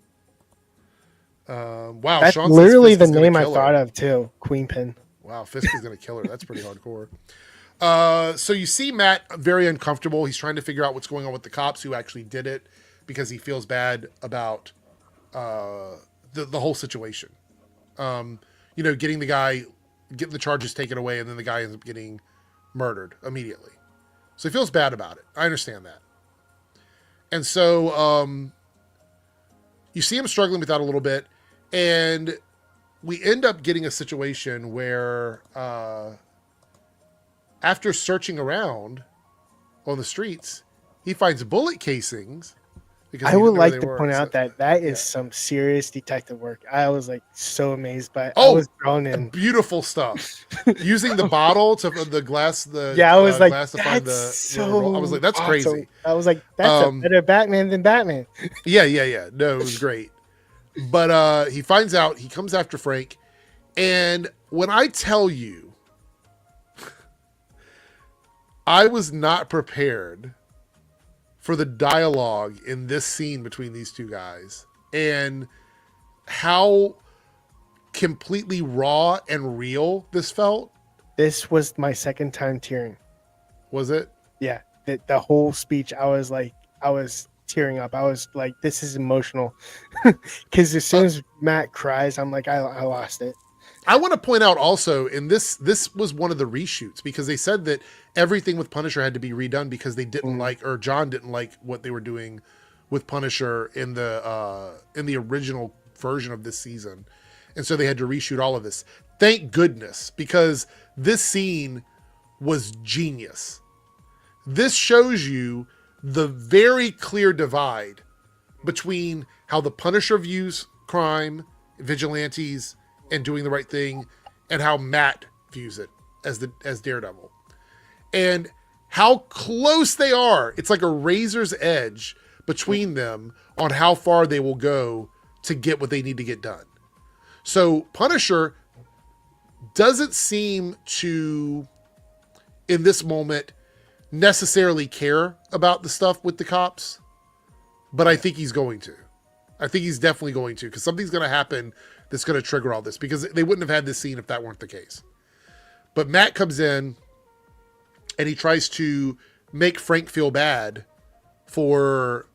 Wow, that's Sean literally the name I thought of too. Queen Pin. Wow, Fisk is gonna kill her. That's pretty hardcore. So you see Matt very uncomfortable. He's trying to figure out what's going on with the cops who actually did it because he feels bad about the whole situation. Getting the charges taken away, and then the guy ends up getting murdered immediately. So he feels bad about it. I understand that. And so you see him struggling with that a little bit, and we end up getting a situation where after searching around on the streets, he finds bullet casings. Because I would like to point out that is some serious detective work. I was like so amazed by it. I was drawn in. Beautiful stuff. Using the bottle to the glass, I was like, glass to find I was like, that's awesome. crazy. I was like, that's a better Batman than Batman. Yeah. No, it was great. But he finds out, he comes after Frank, and when I tell you, I was not prepared for the dialogue in this scene between these two guys and how completely raw and real this felt. This was my second time tearing. Was it? Yeah. The whole speech, I was tearing up. I was like, this is emotional. Because as soon as Matt cries, I'm like, I lost it. I want to point out also, in this was one of the reshoots, because they said that everything with Punisher had to be redone because they didn't or John didn't like what they were doing with Punisher in the original version of this season. And so they had to reshoot all of this. Thank goodness, because this scene was genius. This shows you the very clear divide between how the Punisher views crime, vigilantes, and doing the right thing, and how Matt views it as Daredevil, and how close they are. It's like a razor's edge between them on how far they will go to get what they need to get done. So Punisher doesn't seem to, in this moment, necessarily care about the stuff with the cops, but I think he's going to. I think he's definitely going to, because something's going to happen that's going to trigger all this, because they wouldn't have had this scene if that weren't the case. But Matt comes in and he tries to make Frank feel bad for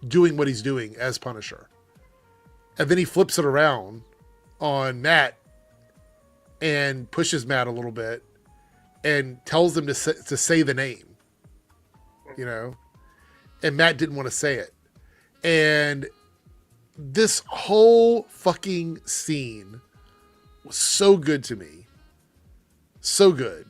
doing what he's doing as Punisher. And then he flips it around on Matt and pushes Matt a little bit and tells him to say the name, and Matt didn't want to say it. And this whole fucking scene was so good to me. So good.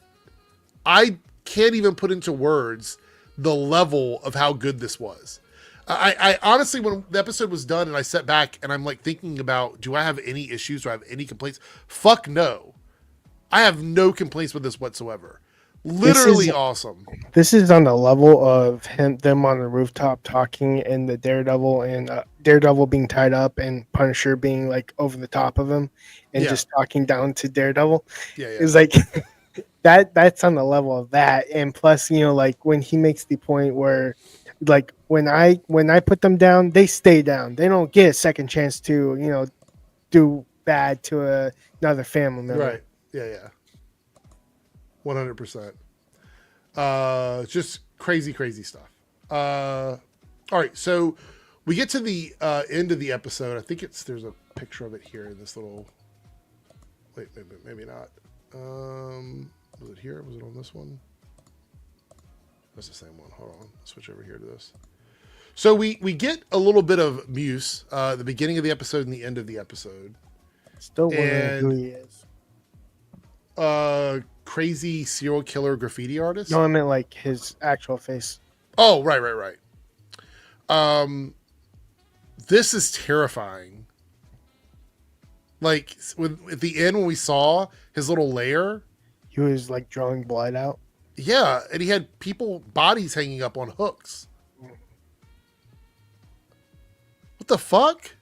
I can't even put into words the level of how good this was. I honestly, when the episode was done and I sat back and I'm like thinking about, do I have any issues? Do I have any complaints? Fuck no. I have no complaints with this whatsoever. Literally awesome. This is on the level of them on the rooftop talking, and the Daredevil and Daredevil being tied up and Punisher being like over the top of him and just talking down to Daredevil. Yeah. It's like that's on the level of that. And plus, like when he makes the point where, like when I put them down, they stay down. They don't get a second chance to do bad to another family member. Right. Yeah. 100%. Just crazy stuff. All right, so we get to the end of the episode. I think there's a picture of it here in this little. Wait, maybe not. Was it here? Was it on this one? That's the same one. Hold on. Let's switch over here to this. So we get a little bit of Muse, the beginning of the episode and the end of the episode. Still wondering who he is. Crazy serial killer graffiti artist? No, I meant like his actual face. Oh, right. This is terrifying. Like at the end when we saw his little lair, he was like drawing blood out. Yeah, and he had bodies hanging up on hooks. What the fuck?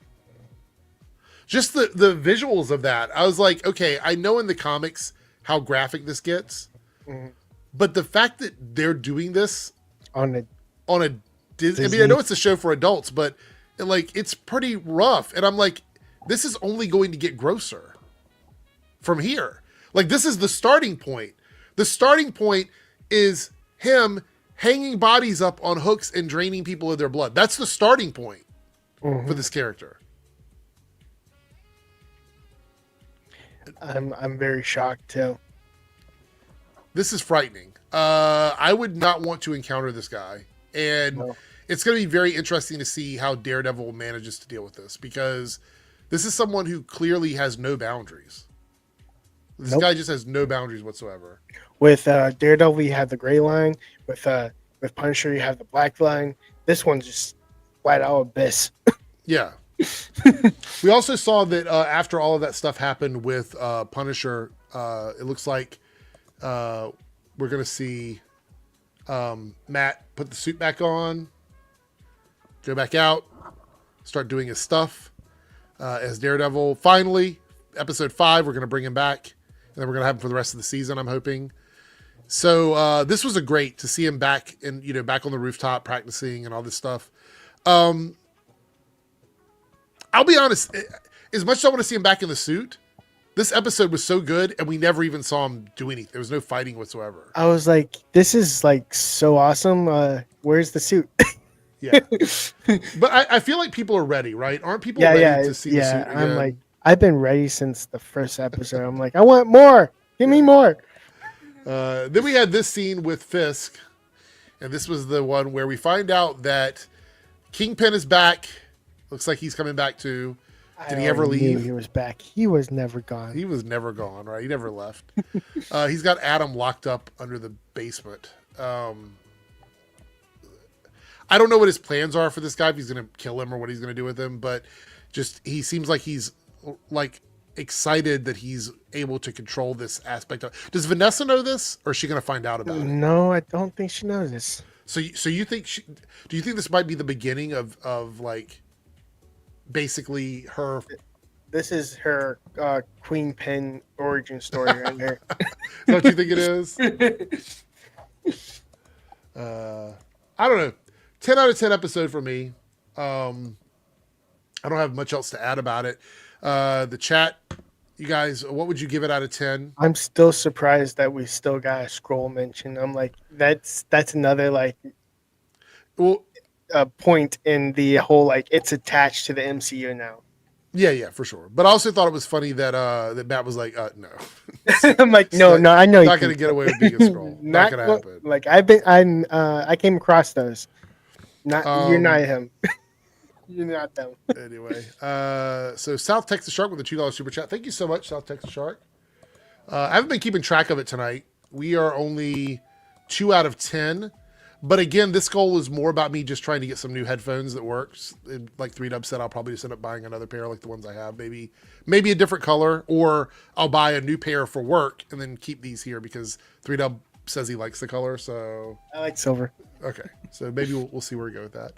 Just the visuals of that. I was like, okay, I know in the comics how graphic this gets, but the fact that they're doing this on a Disney. I mean, I know it's a show for adults, but it's pretty rough. And I'm like, this is only going to get grosser from here. Like, this is the starting point. The starting point is him hanging bodies up on hooks and draining people of their blood. That's the starting point for this character. I'm very shocked too. This is frightening. I would not want to encounter this guy. And it's going to be very interesting to see how Daredevil manages to deal with this, because this is someone who clearly has no boundaries. This guy just has no boundaries whatsoever. With Daredevil, you have the gray line. With Punisher, you have the black line. This one's just flat out abyss. Yeah. We also saw that after all of that stuff happened with Punisher, it looks like we're going to see Matt put the suit back on, go back out, start doing his stuff as Daredevil. Finally, episode 5, we're going to bring him back, and then we're going to have him for the rest of the season, I'm hoping. So this was a great to see him back and back on the rooftop practicing and all this stuff. I'll be honest, as much as I want to see him back in the suit, this episode was so good, and we never even saw him do anything. There was no fighting whatsoever. I was like, this is like so awesome. Where's the suit? Yeah. But I feel like people are ready, right? Aren't people ready to see the suit again? I'm like, I've been ready since the first episode. I'm like, I want more. Give me more. Then we had this scene with Fisk, and this was the one where we find out that Kingpin is back. Looks like he's coming back too. Did he ever leave? He was back. He was never gone. He was never gone, right? He never left. He's got Adam locked up under the basement. I don't know what his plans are for this guy, if he's going to kill him or what he's going to do with him, but just he seems like he's like excited that he's able to control this aspect of. Does Vanessa know this, or is she going to find out about it? No, I don't think she knows this. So you think do you think this might be the beginning of like basically her? This is her Queen Pen origin story right here. Is that what you think it is? I don't know. 10 out of 10 episode for me. I don't have much else to add about it. The chat, you guys, what would you give it out of 10? I'm still surprised that we still got a scroll mention. I'm like, that's another like point in the whole like it's attached to the MCU now. Yeah, for sure. But I also thought it was funny that that Matt was like, no. I'm like, no, I know. Not going to get away with being a scroll. Not going to happen. Like I came across those. You're not him. You're not them. Anyway, so South Texas Shark with a $2 super chat. Thank you so much, South Texas Shark. I haven't been keeping track of it tonight. We are only 2 out of 10. But again, this goal is more about me just trying to get some new headphones that works. Like 3Dub said, I'll probably just end up buying another pair like the ones I have. Maybe a different color, or I'll buy a new pair for work and then keep these here because 3Dub says he likes the color. So I like silver. Okay, so maybe we'll see where we go with that.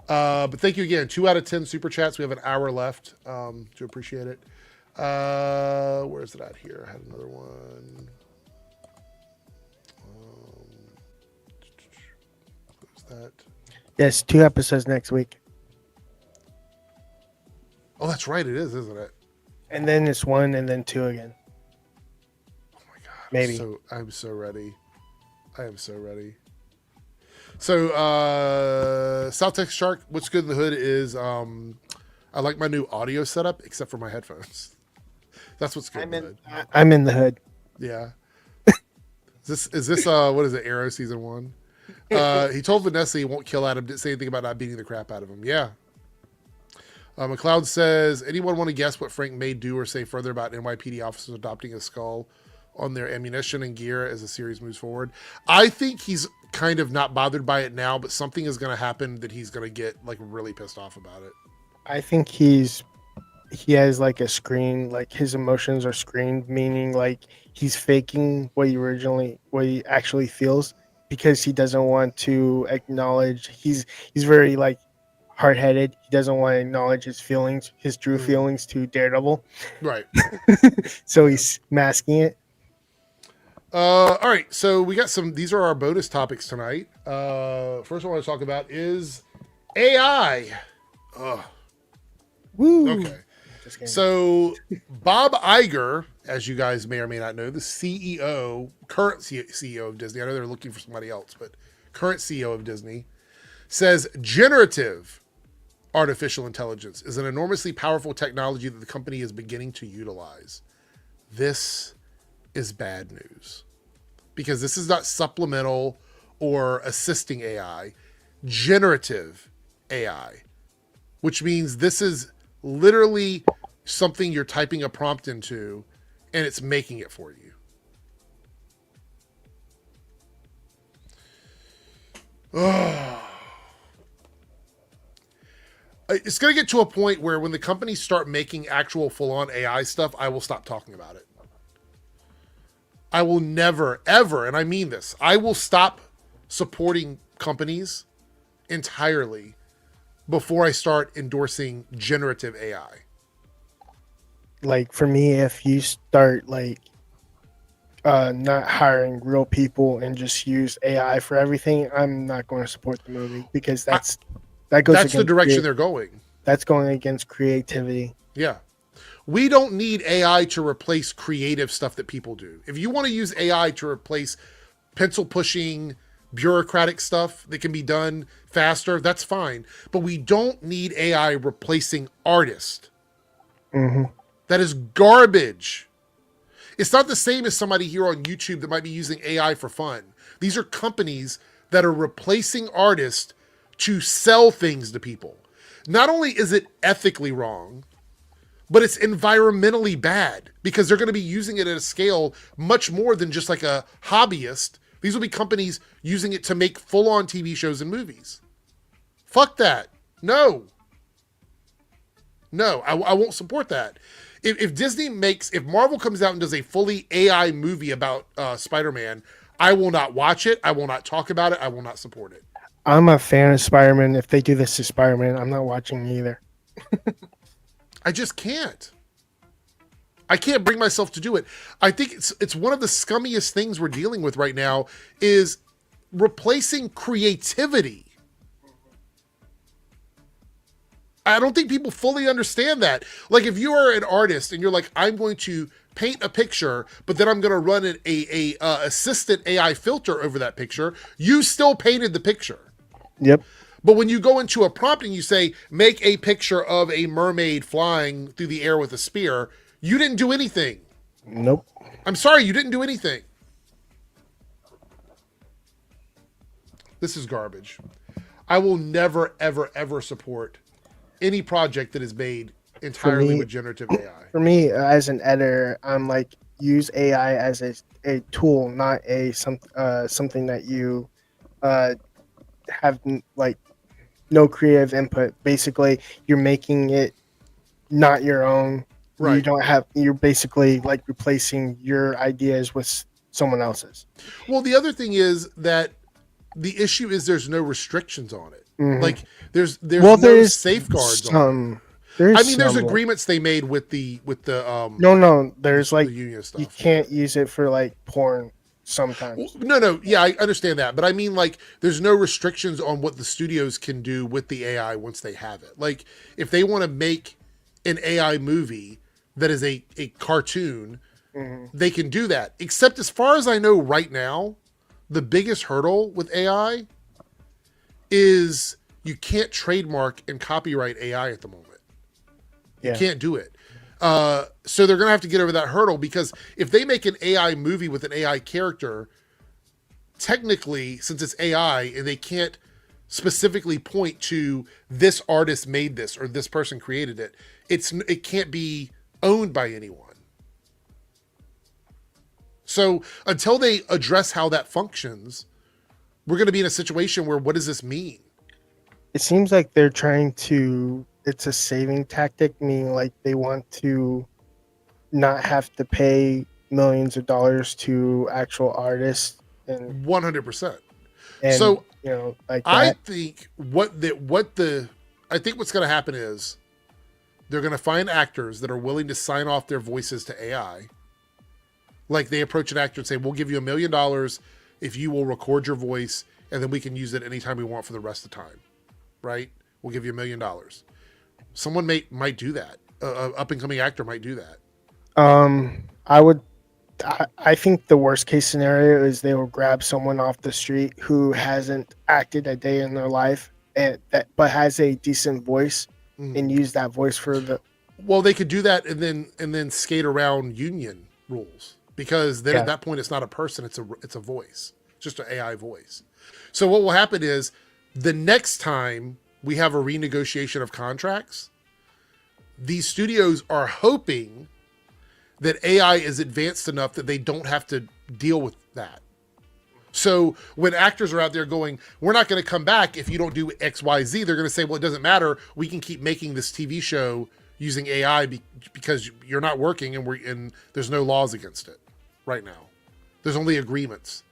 But thank you again. 2 out of 10 super chats. We have an hour left. Do appreciate it. Where is it at here? I had another one. Where's that? Yes, 2 episodes next week. Oh, that's right. It is, isn't it? And then it's 1 and then 2 again. Oh my god. Maybe. I'm so ready. I am so ready. So, South Texas Shark, what's good in the hood is I like my new audio setup, except for my headphones. That's what's good in the hood. I'm in the hood. Yeah. Is this what is it, Arrow season 1? He told Vanessa he won't kill Adam, didn't say anything about not beating the crap out of him. Yeah. McLeod says, anyone want to guess what Frank may do or say further about NYPD officers adopting a skull on their ammunition and gear as the series moves forward? I think he's kind of not bothered by it now, but something is going to happen that he's going to get like really pissed off about it. I think he has like a screen, like his emotions are screened, meaning like he's faking what he actually feels because he doesn't want to acknowledge. He's very like hard-headed. He doesn't want to acknowledge his feelings, his true feelings to Daredevil. Right. So he's masking it. All right, so we got these are our bonus topics tonight. First one I want to talk about is AI. Woo. Okay. Just kidding. So Bob Iger, as you guys may or may not know, the CEO, current CEO of Disney, I know they're looking for somebody else, but current CEO of Disney, says generative artificial intelligence is an enormously powerful technology that the company is beginning to utilize. This is bad news because this is not supplemental or assisting AI, generative AI, which means this is literally something you're typing a prompt into and it's making it for you. Oh. It's going to get to a point where when the companies start making actual full-on AI stuff, I will stop talking about it. I will never, ever, and I mean this, I will stop supporting companies entirely before I start endorsing generative AI. Like for me, if you start like not hiring real people and just use AI for everything, I'm not going to support the movie because that goes. That's the direction they're going. That's going against creativity. Yeah. We don't need AI to replace creative stuff that people do. If you want to use AI to replace pencil pushing, bureaucratic stuff that can be done faster, that's fine. But we don't need AI replacing artists. Mm-hmm. That is garbage. It's not the same as somebody here on YouTube that might be using AI for fun. These are companies that are replacing artists to sell things to people. Not only is it ethically wrong, but it's environmentally bad because they're going to be using it at a scale much more than just like a hobbyist. These will be companies using it to make full-on TV shows and movies. Fuck that. No, I won't support that. If Marvel comes out and does a fully AI movie about Spider-Man, I will not watch it. I will not talk about it. I will not support it. I'm a fan of Spider-Man. If they do this to Spider-Man, I'm not watching either. I just can't. I can't bring myself to do it. I think it's one of the scummiest things we're dealing with right now is replacing creativity. I don't think people fully understand that. Like if you are an artist and you're like, I'm going to paint a picture, but then I'm going to run a assistant AI filter over that picture, you still painted the picture. Yep. But when you go into a prompt and you say, make a picture of a mermaid flying through the air with a spear, you didn't do anything. Nope. I'm sorry, you didn't do anything. This is garbage. I will never, ever, ever support any project that is made entirely with generative AI. For me, as an editor, I'm like, use AI as a tool, not something that you have like no creative input. Basically, you're making it not your own. Right. You're basically like replacing your ideas with someone else's. Well, the other thing is that the issue is there's no restrictions on it. Mm-hmm. Like there's no safeguards on it. There's agreements they made with the no, there's like the union stuff. You can't use it for like porn sometimes. No, yeah, I understand that, but I mean like there's no restrictions on what the studios can do with the AI once they have it. Like if they want to make an AI movie that is a cartoon, mm-hmm. they can do that. Except as far as I know right now, the biggest hurdle with AI is you can't trademark and copyright AI at the moment. You can't do it. So they're going to have to get over that hurdle because if they make an AI movie with an AI character, technically, since it's AI and they can't specifically point to this artist made this or this person created it, it can't be owned by anyone. So until they address how that functions, we're going to be in a situation where what does this mean? It seems like they're trying to, it's a saving tactic, meaning like they want to not have to pay millions of dollars to actual artists. And 100%. So, you know, like that. I think I think what's going to happen is they're going to find actors that are willing to sign off their voices to AI. Like they approach an actor and say, we'll give you $1 million if you will record your voice and then we can use it anytime we want for the rest of the time. Right? We'll give you $1 million. Someone might do that. up and coming actor might do that. I would. I think the worst case scenario is they will grab someone off the street who hasn't acted a day in their life but has a decent voice and use that voice for the. Well, they could do that and then skate around union rules, because then at that point it's not a person, it's a voice, it's just an AI voice. So what will happen is the next time we have a renegotiation of contracts, these studios are hoping that AI is advanced enough that they don't have to deal with that. So when actors are out there going, we're not going to come back if you don't do X, Y, Z, they're going to say, well, it doesn't matter. We can keep making this TV show using AI because you're not working and there's no laws against it right now. There's only agreements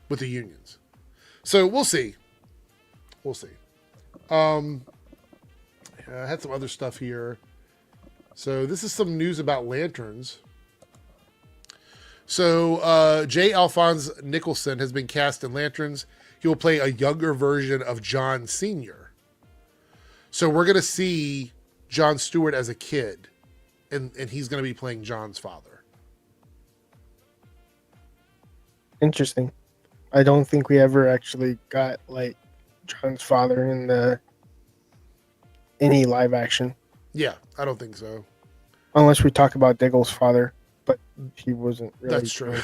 with the unions. So we'll see. We'll see. I had some other stuff here. So this is some news about lanterns. So J. Alphonse Nicholson has been cast in Lanterns. He will play a younger version of John Sr. So we're going to see Jon Stewart as a kid, and he's going to be playing John's father. Interesting. I don't think we ever actually got like John's father in any live action. Yeah, I don't think so. Unless we talk about Diggle's father, but he wasn't really. That's true.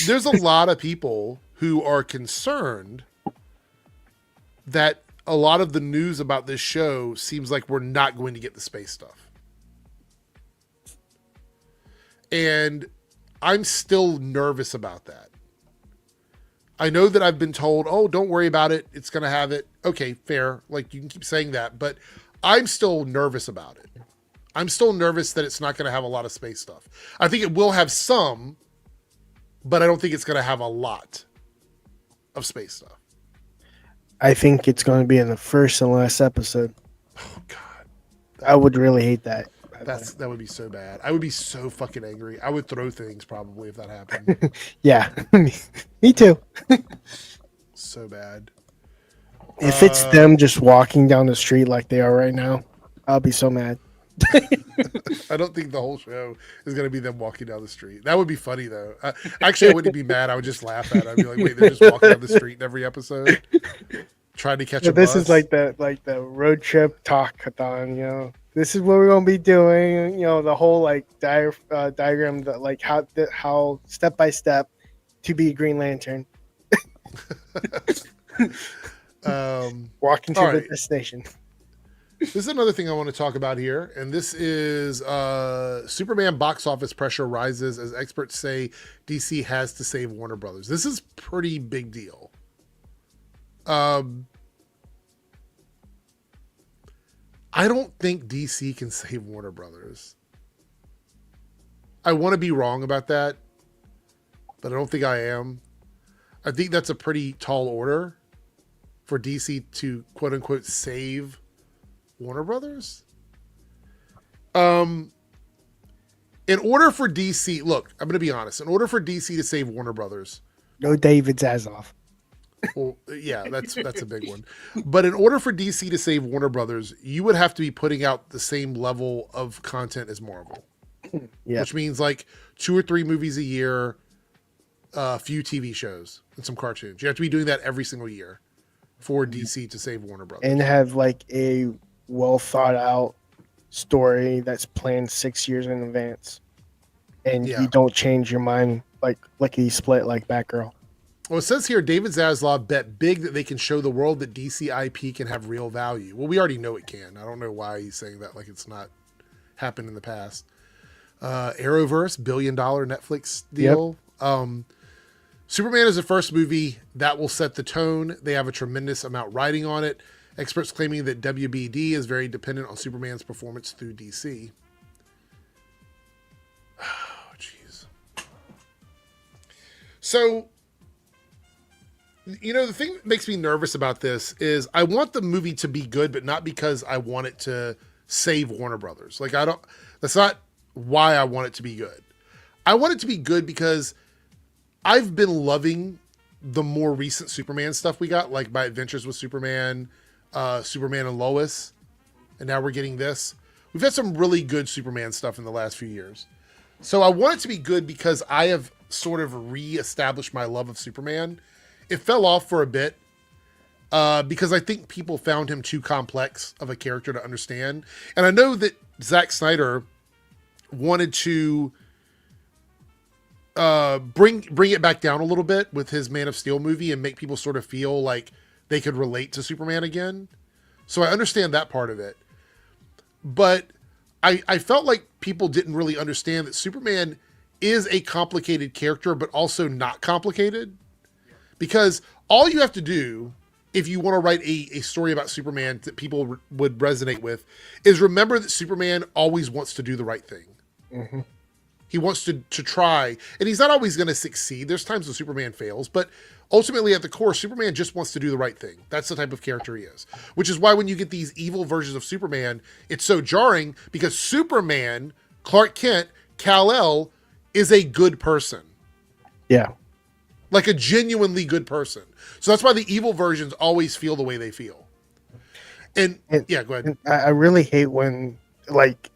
There's a lot of people who are concerned that a lot of the news about this show seems like we're not going to get the space stuff. And I'm still nervous about that. I know that I've been told, oh, don't worry about it, it's going to have it. Okay, fair. Like, you can keep saying that, but I'm still nervous about it. I'm still nervous that it's not going to have a lot of space stuff. I think it will have some, but I don't think it's going to have a lot of space stuff. I think it's going to be in the first and last episode. Oh, God. I would really hate that. That would be so bad. I would be so fucking angry. I would throw things probably if that happened. Yeah, me too. So bad. If it's them just walking down the street like they are right now, I'll be so mad. I don't think the whole show is going to be them walking down the street. That would be funny, though. Actually, I wouldn't be mad. I would just laugh at it. I'd be like, wait, they're just walking down the street in every episode, trying to catch a bus. This is like the road trip talkathon, you know. This is what we're gonna be doing, you know. The whole like diagram, that like how step by step to be Green Lantern. Walking to the destination. This is another thing I want to talk about here, and this is Superman box office pressure rises as experts say DC has to save Warner Brothers. This is pretty big deal. I don't think DC can save Warner Brothers. I want to be wrong about that, but I don't think I am. I think that's a pretty tall order for DC to quote unquote save Warner Brothers. In order for DC, look, I'm going to be honest. In order for DC to save Warner Brothers, no David Zaslav. Well, yeah, that's a big one. But in order for DC to save Warner Brothers, you would have to be putting out the same level of content as Marvel. Yeah. Which means like 2 or 3 movies a year, a few TV shows, and some cartoons. You have to be doing that every single year for DC to save Warner Brothers. And have like a well thought out story that's planned 6 years in advance. And you don't change your mind like you split like Batgirl. Well, it says here, David Zaslav bet big that they can show the world that DC IP can have real value. Well, we already know it can. I don't know why he's saying that like it's not happened in the past. Arrowverse, $1 billion Netflix deal. Yep. Superman is the first movie that will set the tone. They have a tremendous amount riding on it. Experts claiming that WBD is very dependent on Superman's performance through DC. Oh, jeez. So, you know, the thing that makes me nervous about this is I want the movie to be good, but not because I want it to save Warner Brothers. Like, that's not why I want it to be good. I want it to be good because I've been loving the more recent Superman stuff we got, like My Adventures with Superman, Superman and Lois, and now we're getting this. we've had some really good Superman stuff in the last few years. So I want it to be good because I have sort of reestablished my love of Superman. It fell off for a bit because I think people found him too complex of a character to understand. And I know that Zack Snyder wanted to bring it back down a little bit with his Man of Steel movie and make people sort of feel like they could relate to Superman again. So I understand that part of it. But I felt like people didn't really understand that Superman is a complicated character, but also not complicated. Because all you have to do, if you want to write a story about Superman that people would resonate with, is remember that Superman always wants to do the right thing. Mm-hmm. He wants to try, and he's not always going to succeed. There's times when Superman fails, but ultimately at the core, Superman just wants to do the right thing. That's the type of character he is, which is why when you get these evil versions of Superman, it's so jarring because Superman, Clark Kent, Kal-El is a good person. Yeah. Like a genuinely good person. So that's why the evil versions always feel the way they feel. And yeah, go ahead. I really hate when, like,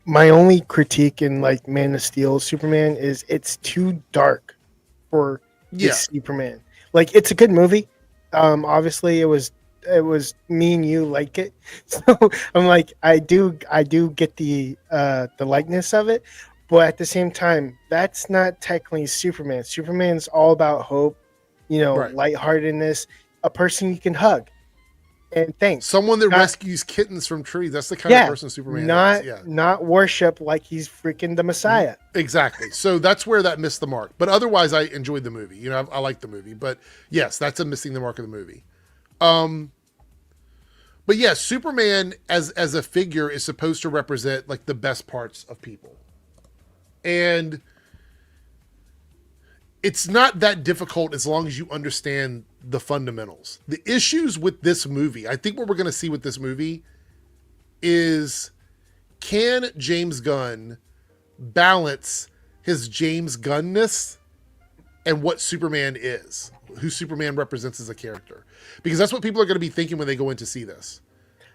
my only critique in like Man of Steel Superman is it's too dark for this Superman. Like, it's a good movie. Obviously it was me and you like it. So I'm like, I do get the likeness of it, but at the same time, that's not technically Superman. Superman's all about hope, Right. lightheartedness, a person you can hug. And thanks. Someone that rescues kittens from trees. That's the kind of person Superman is. Yeah. Not worship like he's freaking the Messiah. Exactly. So that's where that missed the mark. But otherwise, I enjoyed the movie. I like the movie. But yes, that's a missing the mark of the movie. But yeah, Superman as a figure is supposed to represent like the best parts of people. And it's not that difficult as long as you understand the fundamentals. The issues with this movie, I think what we're going to see with this movie is, can James Gunn balance his James Gunness and what Superman is, who Superman represents as a character? Because that's what people are going to be thinking when they go in to see this.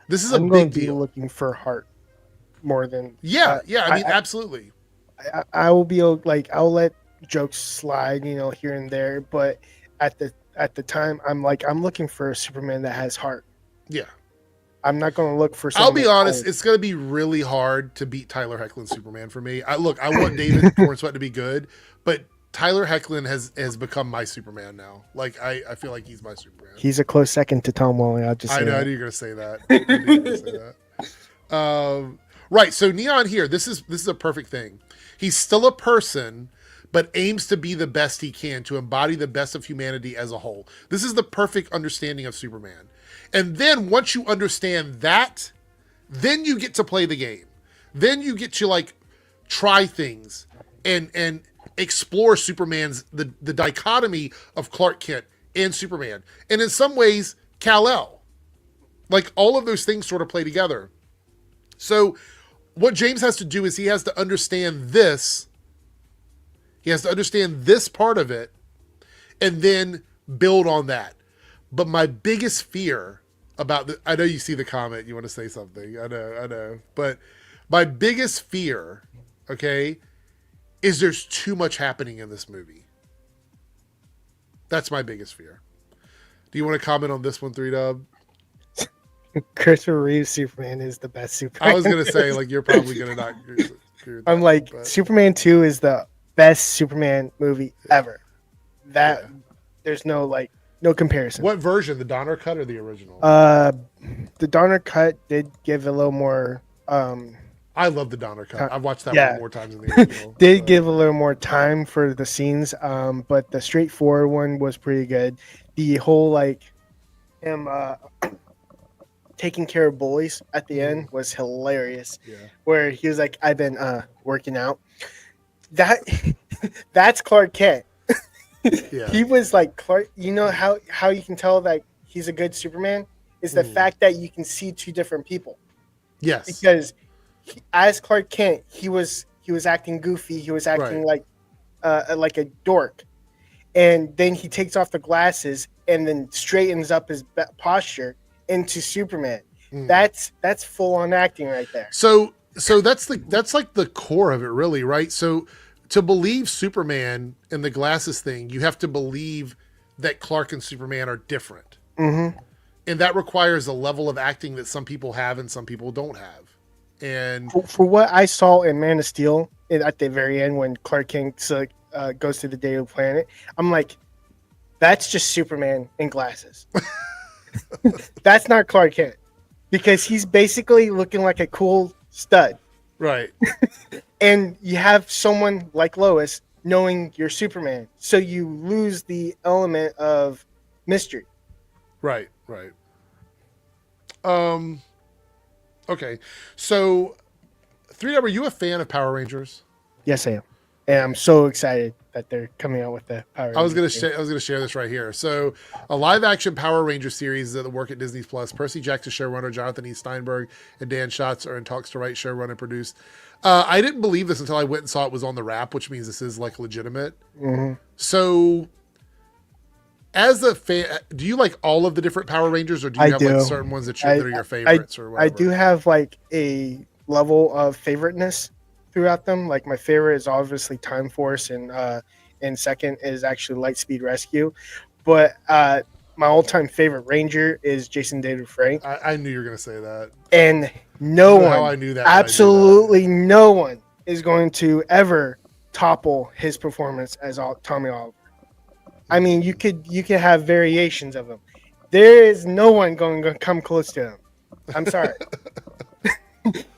This is a big deal. Looking for heart more than I mean, absolutely. I will be like, I'll let jokes slide, here and there, but at the time, I'm looking for a Superman that has heart. Yeah. I'm not going to look for. I'll be honest, it's going to be really hard to beat Tyler Hoechlin's Superman for me. I want David Corn Sweat to be good, but Tyler Hoechlin has become my Superman now. Like, I feel like he's my Superman. He's a close second to Tom Welling. I know you're going to say that. Right. So Neon here, this is a perfect thing. He's still a person, but aims to be the best he can, to embody the best of humanity as a whole. This is the perfect understanding of Superman. And then once you understand that, then you get to play the game. Then you get to like try things and explore Superman's the dichotomy of Clark Kent and Superman. And in some ways, Kal-El. Like, all of those things sort of play together. So what James has to do is he has to understand this. He has to understand this part of it and then build on that. But my biggest fear about I know you see the comment, you want to say something. I know. But my biggest fear, okay, is there's too much happening in this movie. That's my biggest fear. Do you want to comment on this one, 3Dub? Christopher Reeve's Superman is the best Superman. I was going to say, like, you're probably going to not agree with I'm that, like, but Superman 2 is the best Superman movie ever. There's no comparison. What version, the Donner cut or the original? The Donner cut did give a little more. I love the Donner cut. I've watched that one more times than the original. Give a little more time for the scenes, but the straightforward one was pretty good. The whole him taking care of bullies at the end was hilarious. Yeah. Where he was like, "I've been working out." That's Clark Kent. Yeah. He was like Clark. You know how you can tell that he's a good Superman is the fact that you can see two different people. Yes. Because as Clark Kent, he was acting goofy. He was acting like a dork, and then he takes off the glasses and then straightens up his posture into Superman. That's full on acting right there. So So that's like the core of it, really, right? So to believe Superman and the glasses thing, you have to believe that Clark and Superman are different. Mm-hmm. And that requires a level of acting that some people have and some people don't have. And For what I saw in Man of Steel at the very end when Clark Kent goes to the Daily Planet, I'm like, that's just Superman in glasses. That's not Clark Kent, because he's basically looking like a cool stud. right. And you have someone like Lois knowing you're Superman, so you lose the element of mystery. Right. Okay. So 3, are you a fan of Power Rangers? Yes, I am, and I'm so excited that they're coming out with the Power Rangers. I was gonna share this right here. So, a live-action Power Ranger series that work at Disney Plus. Percy Jackson showrunner Jonathan E. Steinberg and Dan Schatz are in talks to write, showrun, and produce. I didn't believe this until I went and saw it was on the wrap, which means this is like legitimate. Mm-hmm. So, as a fan, do you like all of the different Power Rangers, or do you have like certain ones that are your favorites, or whatever? I do have like a level of favoriteness throughout them. Like my favorite is obviously Time Force, and second is actually Lightspeed Rescue. But my all-time favorite Ranger is Jason David Frank. I knew you were going to say that. And how I knew that. Absolutely no one is going to ever topple his performance as Tommy Oliver. I mean, you could have variations of him. There is no one going to come close to him. I'm sorry.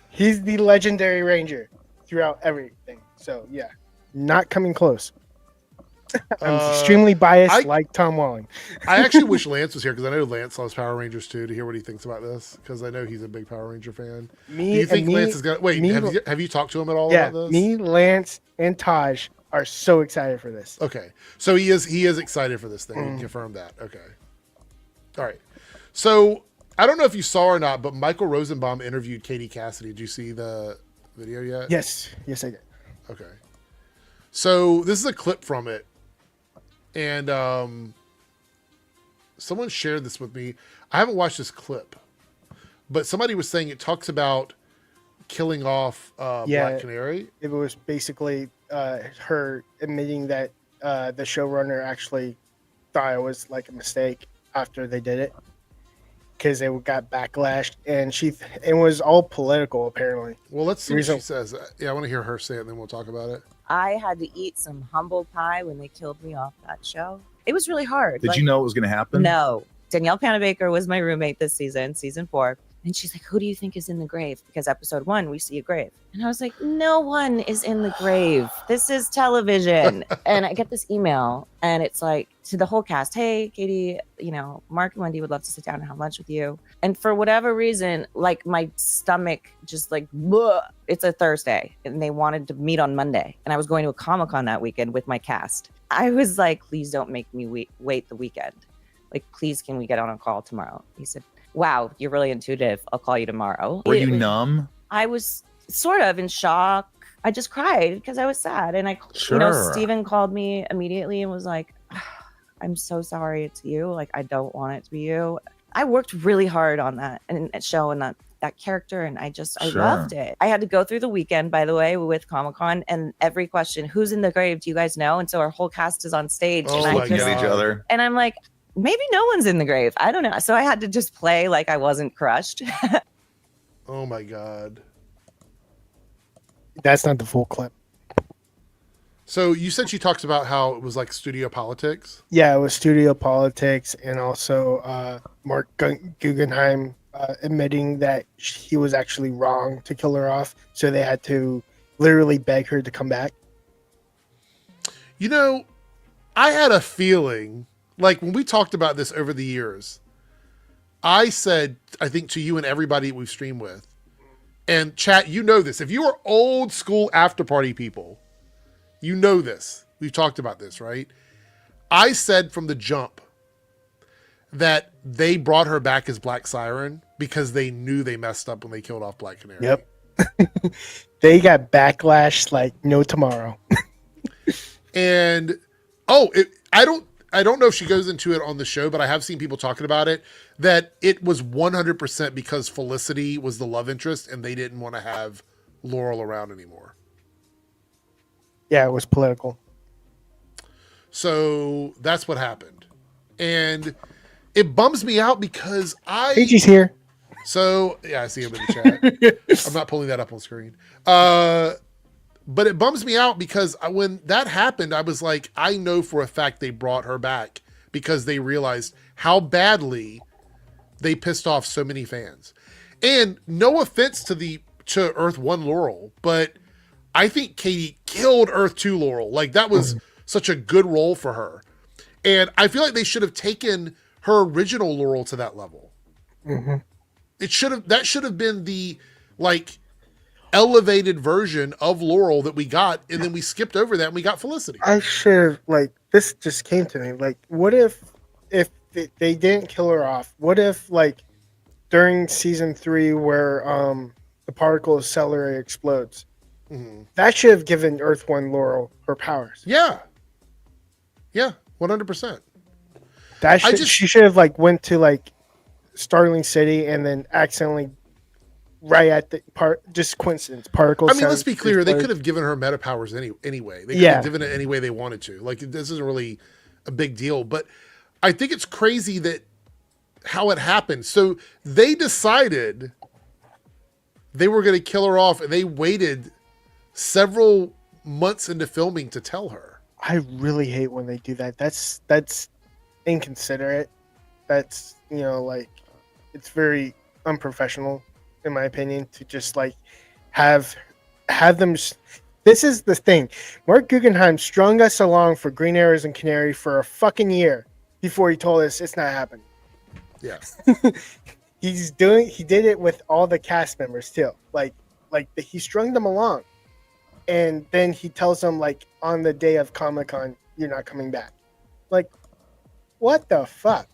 He's the legendary Ranger throughout everything. So, yeah, not coming close. I'm extremely biased, like Tom Welling. I actually wish Lance was here, because I know Lance loves Power Rangers too, to hear what he thinks about this, because I know he's a big Power Ranger fan. Do you think Lance is going to... Wait, have you talked to him at all about this? Me, Lance, and Taj are so excited for this. Okay. So he is excited for this thing. You can confirm that. Okay. All right. So I don't know if you saw or not, but Michael Rosenbaum interviewed Katie Cassidy. Did you see the video yet? Yes, I did. Okay. So this is a clip from it. And someone shared this with me. I haven't watched this clip, but somebody was saying it talks about killing off Black Canary. It was basically her admitting that the showrunner actually thought it was like a mistake after they did it, because they got backlash, and it was all political apparently. Well, let's see what she says. Yeah, I want to hear her say it, and then we'll talk about it. I had to eat some humble pie when they killed me off that show. It was really hard. Did you know it was going to happen? No. Danielle Panabaker was my roommate this season 4. And she's like, who do you think is in the grave? Because episode 1, we see a grave. And I was like, no one is in the grave. This is television. And I get this email, and it's like to the whole cast, hey, Katie, Mark and Wendy would love to sit down and have lunch with you. And for whatever reason, like my stomach just like, bleh. It's a Thursday, and they wanted to meet on Monday. And I was going to a Comic-Con that weekend with my cast. I was like, please don't make me wait the weekend. Like, please, can we get on a call tomorrow? He said, wow, you're really intuitive. I'll call you tomorrow. Were you numb? I was sort of in shock. I just cried because I was sad. And Steven called me immediately and was like, I'm so sorry it's you. Like, I don't want it to be you. I worked really hard on that show and that character. And I loved it. I had to go through the weekend, by the way, with Comic-Con, and every question, who's in the grave? Do you guys know? And so our whole cast is on stage. Oh, and my God. Each other. And I'm like, maybe no one's in the grave. I don't know. So I had to just play like I wasn't crushed. Oh my God. That's not the full clip. So you said she talks about how it was like studio politics? Yeah, it was studio politics, and also Mark Guggenheim admitting that he was actually wrong to kill her off. So they had to literally beg her to come back. I had a feeling, like when we talked about this over the years, I said, I think to you and everybody we've streamed with, and chat, this. If you are old school after party people, you know this. We've talked about this, right? I said from the jump that they brought her back as Black Siren because they knew they messed up when they killed off Black Canary. Yep. They got backlash like no tomorrow. And I don't know if she goes into it on the show, but I have seen people talking about it, that it was 100% because Felicity was the love interest and they didn't want to have Laurel around anymore. Yeah, it was political. So that's what happened. And it bums me out because Paigey's here. So, yeah, I see him in the chat. I'm not pulling that up on screen. But it bums me out because when that happened, I was like, I know for a fact they brought her back because they realized how badly they pissed off so many fans. And no offense to Earth 1 Laurel, but I think Katie killed Earth 2 Laurel. Like, that was such a good role for her. And I feel like they should have taken her original Laurel to that level. Mm-hmm. That should have been the like elevated version of Laurel that we got, and then we skipped over that and we got Felicity. I should have this just came to me. Like, what if they didn't kill her off? What if during season 3 where the particle accelerator explodes, that should have given Earth 1 Laurel her powers. Yeah, 100%. She should have went to Starling City and then accidentally right at the just coincidence particle. I mean, let's be clear. They could have given her meta powers anyway. They could have given it any way they wanted to. Like, this isn't really a big deal, but I think it's crazy that how it happened. So they decided they were going to kill her off, and they waited several months into filming to tell her. I really hate when they do that. That's inconsiderate. That's it's very unprofessional, in my opinion, to just have them. This is the thing. Mark Guggenheim strung us along for Green Arrows and Canary for a fucking year before he told us it's not happening. Yeah. He did it with all the cast members too. He strung them along. And then he tells them on the day of Comic-Con, you're not coming back. What the fuck?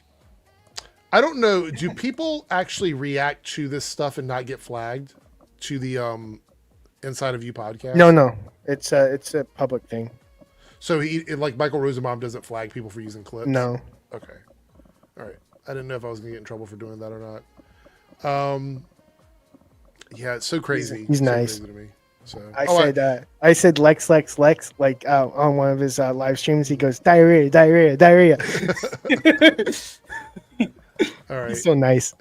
I don't know. Do people actually react to this stuff and not get flagged to the Inside of You podcast? No. It's a public thing. So Michael Rosenbaum doesn't flag people for using clips? No. Okay. All right. I didn't know if I was going to get in trouble for doing that or not. Yeah, it's so crazy. He's so nice. Crazy to me. So I said Lex on one of his live streams. He goes diarrhea. All right. He's so nice.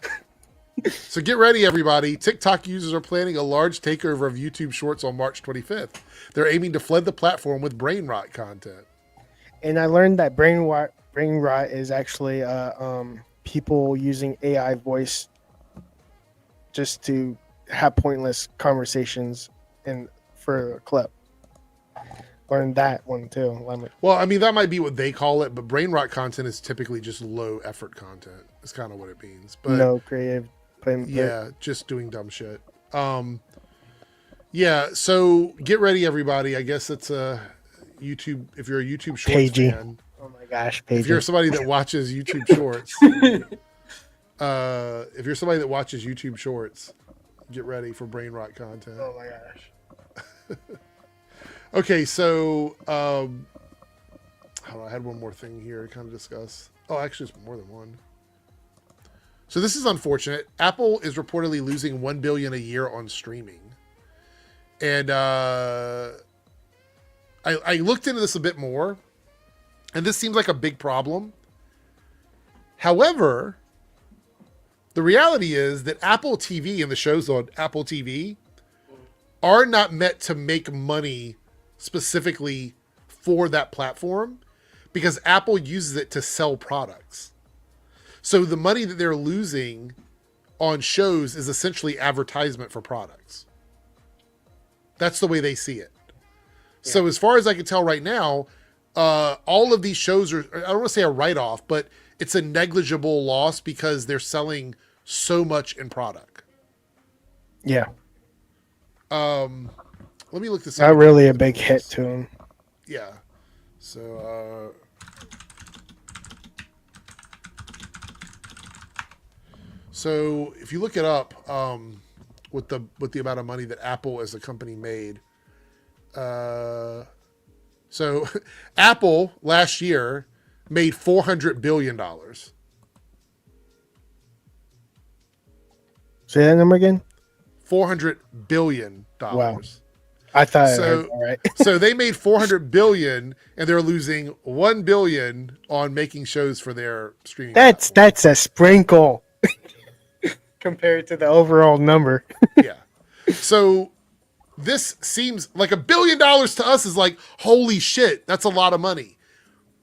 So get ready, everybody. TikTok users are planning a large takeover of YouTube Shorts on March 25th. They're aiming to flood the platform with brain rot content. And I learned that brain rot is actually people using AI voice just to have pointless conversations for a clip. Learned that one too. Well, I mean, that might be what they call it, but brain rot content is typically just low effort content. It's kind of what it means. But no creative. Yeah, just doing dumb shit. Yeah, so get ready, everybody. I guess it's a YouTube. If you're a YouTube Shorts fan, oh my gosh, Paigey. If you're somebody that watches YouTube Shorts, get ready for brain rot content. Oh my gosh. Okay, so I had one more thing here to kind of discuss. Oh, actually, it's more than one. So this is unfortunate. Apple is reportedly losing $1 billion a year on streaming, and I looked into this a bit more, and this seems like a big problem. However, the reality is that Apple TV and the shows on Apple TV are not meant to make money specifically for that platform, because Apple uses it to sell products. So the money that they're losing on shows is essentially advertisement for products. That's the way they see it. Yeah. So as far as I can tell right now, all of these shows are, I don't want to say a write-off, but it's a negligible loss because they're selling so much in product. Yeah. Let me look this up. Not really a big hit to him. Yeah. So, so if you look it up, with the amount of money that Apple as a company made, so Apple last year made $400 billion. Say that number again. $400 billion. Wow. I thought So- I heard all right. So they made $400 billion, and they're losing $1 billion on making shows for their streaming. platform. That's a sprinkle compared to the overall number. Yeah. So this seems like $1 billion to us is like, holy shit, that's a lot of money.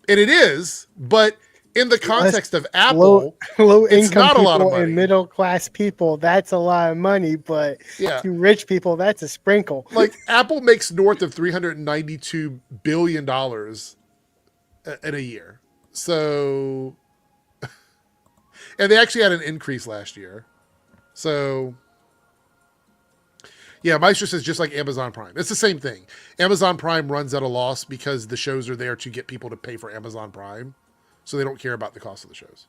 And it is, but in the context of Apple, Low it's income not a lot of people money. and middle class people, that's a lot of money. But Yeah. to rich people, that's a sprinkle. like Apple makes north of $392 billion in a year. So, and they actually had an increase last year. So, yeah, Meister says just like Amazon Prime. It's the same thing. Amazon Prime runs at a loss because the shows are there to get people to pay for Amazon Prime. So they don't care about the cost of the shows.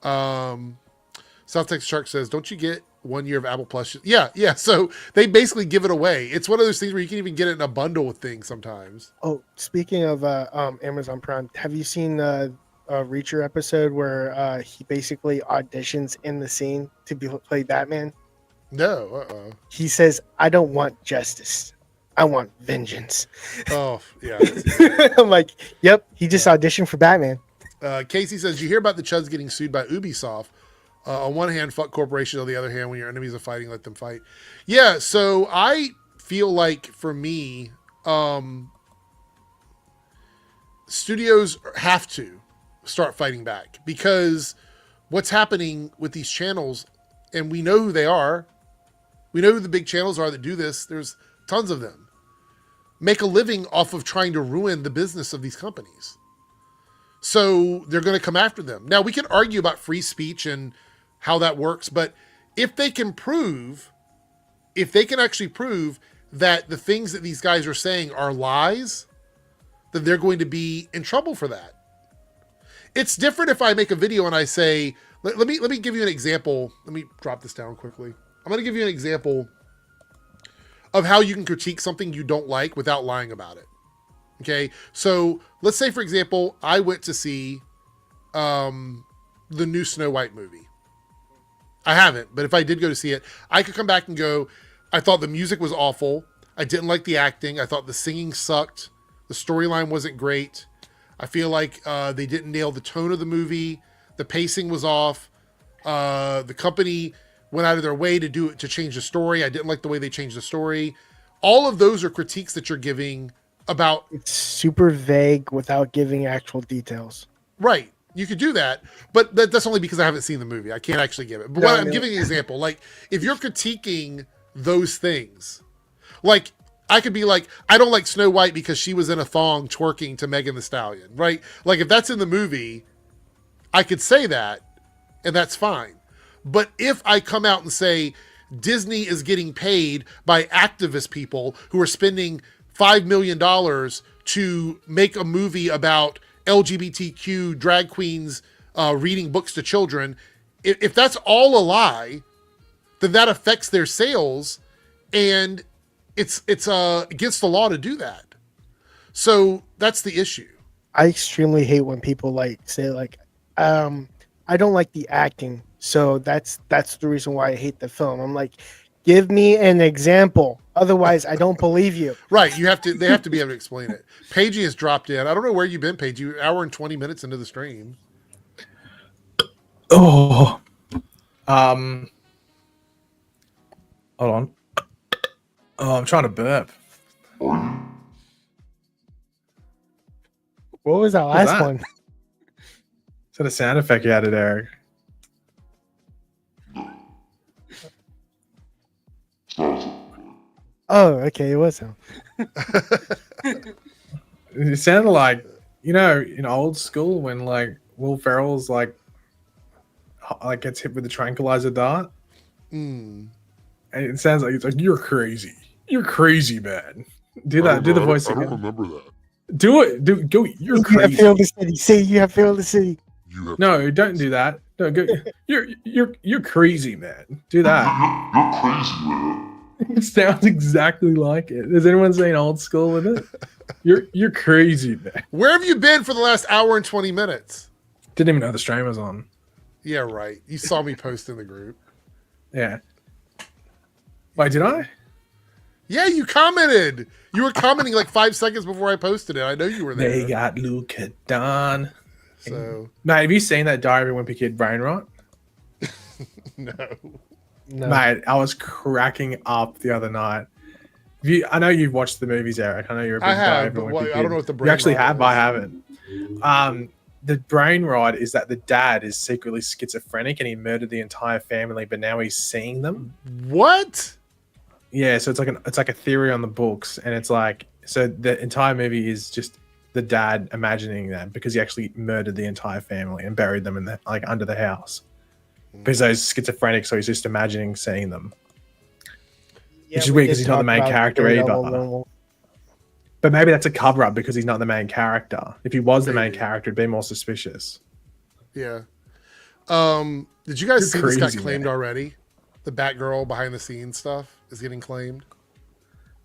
South Texas Shark says, don't you get 1 year of Apple Plus? Yeah. So they basically give it away. It's one of those things where you can even get it in a bundle with things sometimes. Oh, speaking of Amazon Prime, have you seen a Reacher episode where he basically auditions in the scene to play Batman? No. He says, I don't want justice. I want vengeance. Oh, yeah. I'm like, yep, he just auditioned for Batman. Casey says, you hear about the Chuds getting sued by Ubisoft. On one hand, fuck corporations. On the other hand, when your enemies are fighting, let them fight. Yeah, so I feel like for me, studios have to start fighting back because what's happening with these channels, and we know who they are. We know who the big channels are that do this. There's tons of them. Make a living off of trying to ruin the business of these companies. So they're going to come after them. Now, we can argue about free speech and how that works, but if they can actually prove that the things that these guys are saying are lies, then they're going to be in trouble for that. It's different if I make a video and I say, let me give you an example. Let me drop this down quickly. I'm going to give you an example of how you can critique something you don't like without lying about it. Okay, so let's say, for example, I went to see the new Snow White movie. I haven't, but if I did go to see it, I could come back and go, I thought the music was awful. I didn't like the acting. I thought the singing sucked. The storyline wasn't great. I feel like they didn't nail the tone of the movie. The pacing was off. The company went out of their way to change the story. I didn't like the way they changed the story. All of those are critiques that you're giving about. It's super vague without giving actual details. Right. You could do that, but that's only because I haven't seen the movie. I can't actually give it. But I'm giving an example. Like, if you're critiquing those things, like, I could be like, I don't like Snow White because she was in a thong twerking to Megan Thee Stallion, right? Like, if that's in the movie, I could say that, and that's fine. But if I come out and say, Disney is getting paid by activist people who are spending $5 million to make a movie about LGBTQ drag queens reading books to children, if that's all a lie, then that affects their sales, and it's against the law to do that. So that's the issue. I extremely hate when people say I don't like the acting, so that's the reason why I hate the film. I'm like, give me an example. Otherwise, I don't believe you. Right. They have to be able to explain it. Paigey has dropped in. I don't know where you've been, Paigey. You're an hour and 20 minutes into the stream. Oh. Hold on. Oh, I'm trying to burp. What was that last that? one? Is that a sound effect you added, Eric? Oh, okay, it was him. It sounded like, in old school when Will Ferrell's gets hit with a tranquilizer dart. Mm. And it sounds like it's like, you're crazy. You're crazy, man. Do that. Do the voice again. I don't remember that. Do it. Go. You're You have crazy. feel the city. See, you have feel the city. You have No, don't do that. No, go. You're crazy, man. Do that. You're crazy, man. It sounds exactly like it. Is anyone saying old school with it? You're crazy, man. Where have you been for the last hour and 20 minutes? Didn't even know the stream was on. Yeah, right. You saw me post in the group. Yeah. Wait, did I? Yeah, you commented. You were commenting like 5 seconds before I posted it. I know you were there. They got Luca Don. So Mate, have you seen that Diary of a Wimpy Kid brain rot? no. No. Mate, I was cracking up the other night. I know you've watched the movies, Eric. I know you're a big I have, Diary of a but Wimpy I don't Kid. know what the brain You actually rot have. is. I haven't. The brain rot is that the dad is secretly schizophrenic and he murdered the entire family, but now he's seeing them. What? Yeah, so it's like a theory on the books, and it's like so the entire movie is just the dad imagining that because he actually murdered the entire family and buried them in the like under the house. Because he's schizophrenic, so he's just imagining seeing them. Yeah, Which is we weird did because he's not the talk main about character Daredevil either. normal. But maybe that's a cover up because he's not the main character. If he was the main Maybe. character, it'd be more suspicious. Yeah. Did you guys You're see this got crazy, claimed man. already? The Batgirl behind the scenes stuff is getting claimed.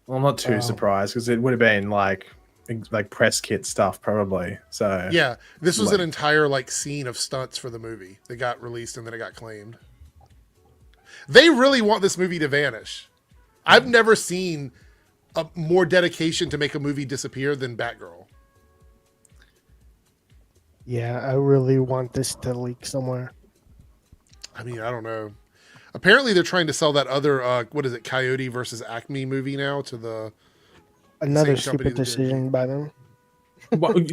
Well, I'm not too surprised because it would have been like press kit stuff probably. So Yeah, this was an Like- entire like scene of stunts for the movie that got released and then it got claimed. They really want this movie to vanish. I've never seen a more dedication to make a movie disappear than Batgirl. Yeah, I really want this to leak somewhere. I mean, I don't know. Apparently, they're trying to sell that other what is it, Coyote versus Acme movie now to the Another Same company stupid that did decision by them.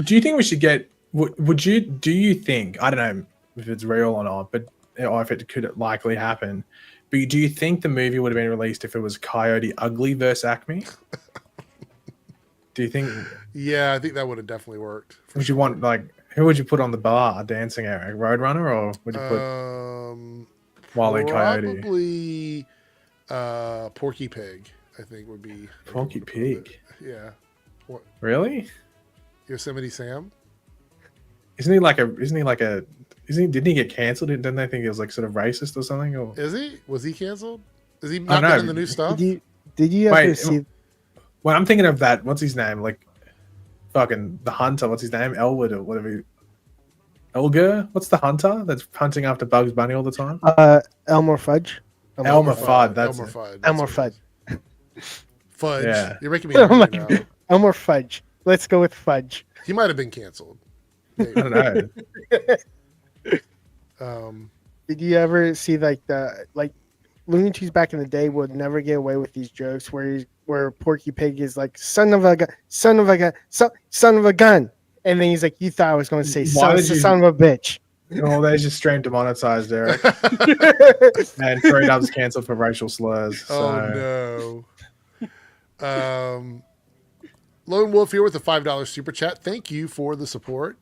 do you think we should get? Do you think? I don't know if it's real or not, but or if it could likely happen. But do you think the movie would have been released if it was Coyote Ugly versus Acme? Do you think? Yeah, I think that would have definitely worked. for Would you sure. want like who would you put on the bar dancing, Eric? Roadrunner or would you put Wile E. Coyote? Probably Porky Pig, I think would be a good one Porky to put with Pig? it. Yeah. Really? Yosemite Sam? Isn't he didn't he get cancelled? Didn't they think he was like sort of racist or something? Or Is he? Was he canceled? Is he don't not know. been in the new stuff? Did you ever Wait, see? well, I'm thinking of that. What's his name? Like, fucking the hunter. What's his name? Elwood or whatever. Elger? What's the hunter that's hunting after Bugs Bunny all the time? Elmer Fudge? Elmer Fudd. That's Elmer it. Fudd. Elmer That's what Fudge. it is. Fudge. Yeah. You're making me Oh my angry now. Elmer Fudge. Let's go with Fudge. He might have been canceled. I don't know. Did you ever see like Looney Tunes back in the day would never get away with these jokes where Porky Pig is like son of a gun, son of a gun, son of a gun, and then he's like, you thought I was going to say son of a bitch. Oh, they just streamed demonetized, Eric. And Three Dubs cancelled for racial slurs. So. Oh no. Lone Wolf here with a $5 super chat. Thank you for the support.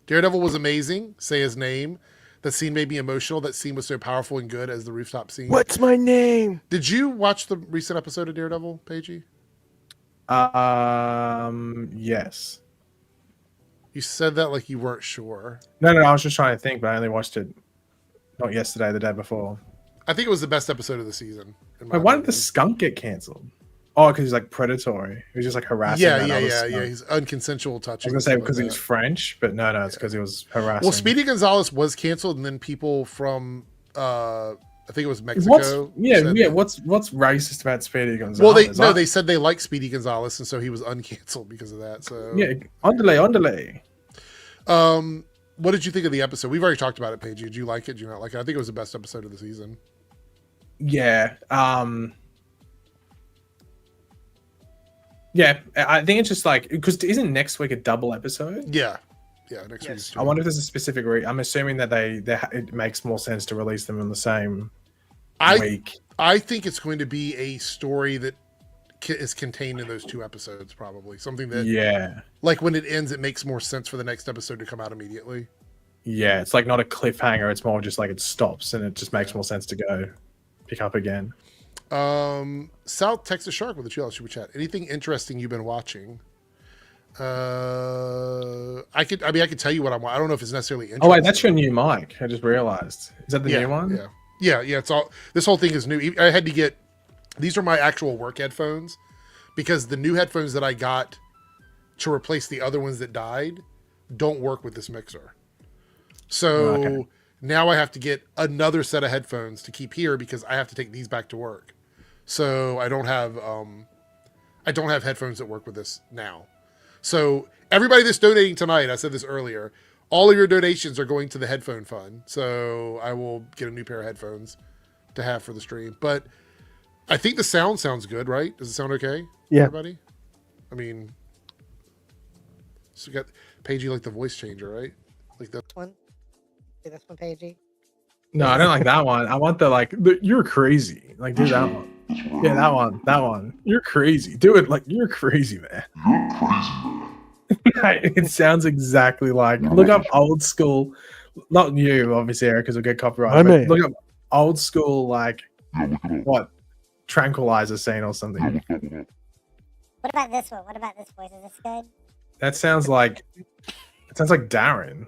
Daredevil was amazing. Say his name. That scene made me emotional. That scene was so powerful and good as the rooftop scene. What's my name? Did you watch the recent episode of Daredevil, Paigey? Yes. You said that like you weren't sure. No, I was just trying to think, but I only watched it not yesterday, the day before. I think it was the best episode of the season. Wait, why did the skunk get cancelled? Oh, because he's like predatory. He was just like harassing. Yeah. He's unconsensual I touching. was gonna say because he was French, but no, it's because he was harassing. Well, Speedy Gonzalez was canceled, and then people from I think it was Mexico. What's racist about Speedy Gonzalez? Well, they said they liked Speedy Gonzalez, and so he was uncanceled because of that. So yeah, underlay. What did you think of the episode? We've already talked about it, Paige. Did you like it? Did you not like it? I think it was the best episode of the season. Yeah. Yeah, I think it's just like because isn't next week a double episode? Yeah, next week. I wonder if there's a specific reason. I'm assuming that it makes more sense to release them in the same week. I think it's going to be a story that is contained in those 2 episodes, probably something that like when it ends, it makes more sense for the next episode to come out immediately. Yeah, it's like not a cliffhanger. It's more just like it stops and it just makes more sense to go pick up again. South Texas Shark with a $2 super chat. Anything interesting you've been watching? I could tell you what I'm. I don't know if it's necessarily interesting. Oh wait, that's your new mic. I just realized. Is that the new one? Yeah. It's all. This whole thing is new. I had to get. These are my actual work headphones, because the new headphones that I got to replace the other ones that died don't work with this mixer. So now I have to get another set of headphones to keep here because I have to take these back to work. so I don't have headphones that work with this now. So everybody that's donating tonight, I said this earlier, all of your donations are going to the headphone fund. So I will get a new pair of headphones to have for the stream. But I think the sound sounds good, right? Does it sound okay? Yeah. Everybody? I mean, so you got Paigey like the voice changer, right? Like the One. See this one, Paigey? No, I don't like that one. I want you're crazy. Like, do that one. Yeah, that one. You're crazy. Do it like you're crazy, man. It sounds exactly like. Look up old school. Not you, obviously, Eric, because we'll get copyright. But look up old school, like what tranquilizer scene or something. What about this one? What about this voice? Is this good? That sounds like. It sounds like Darren.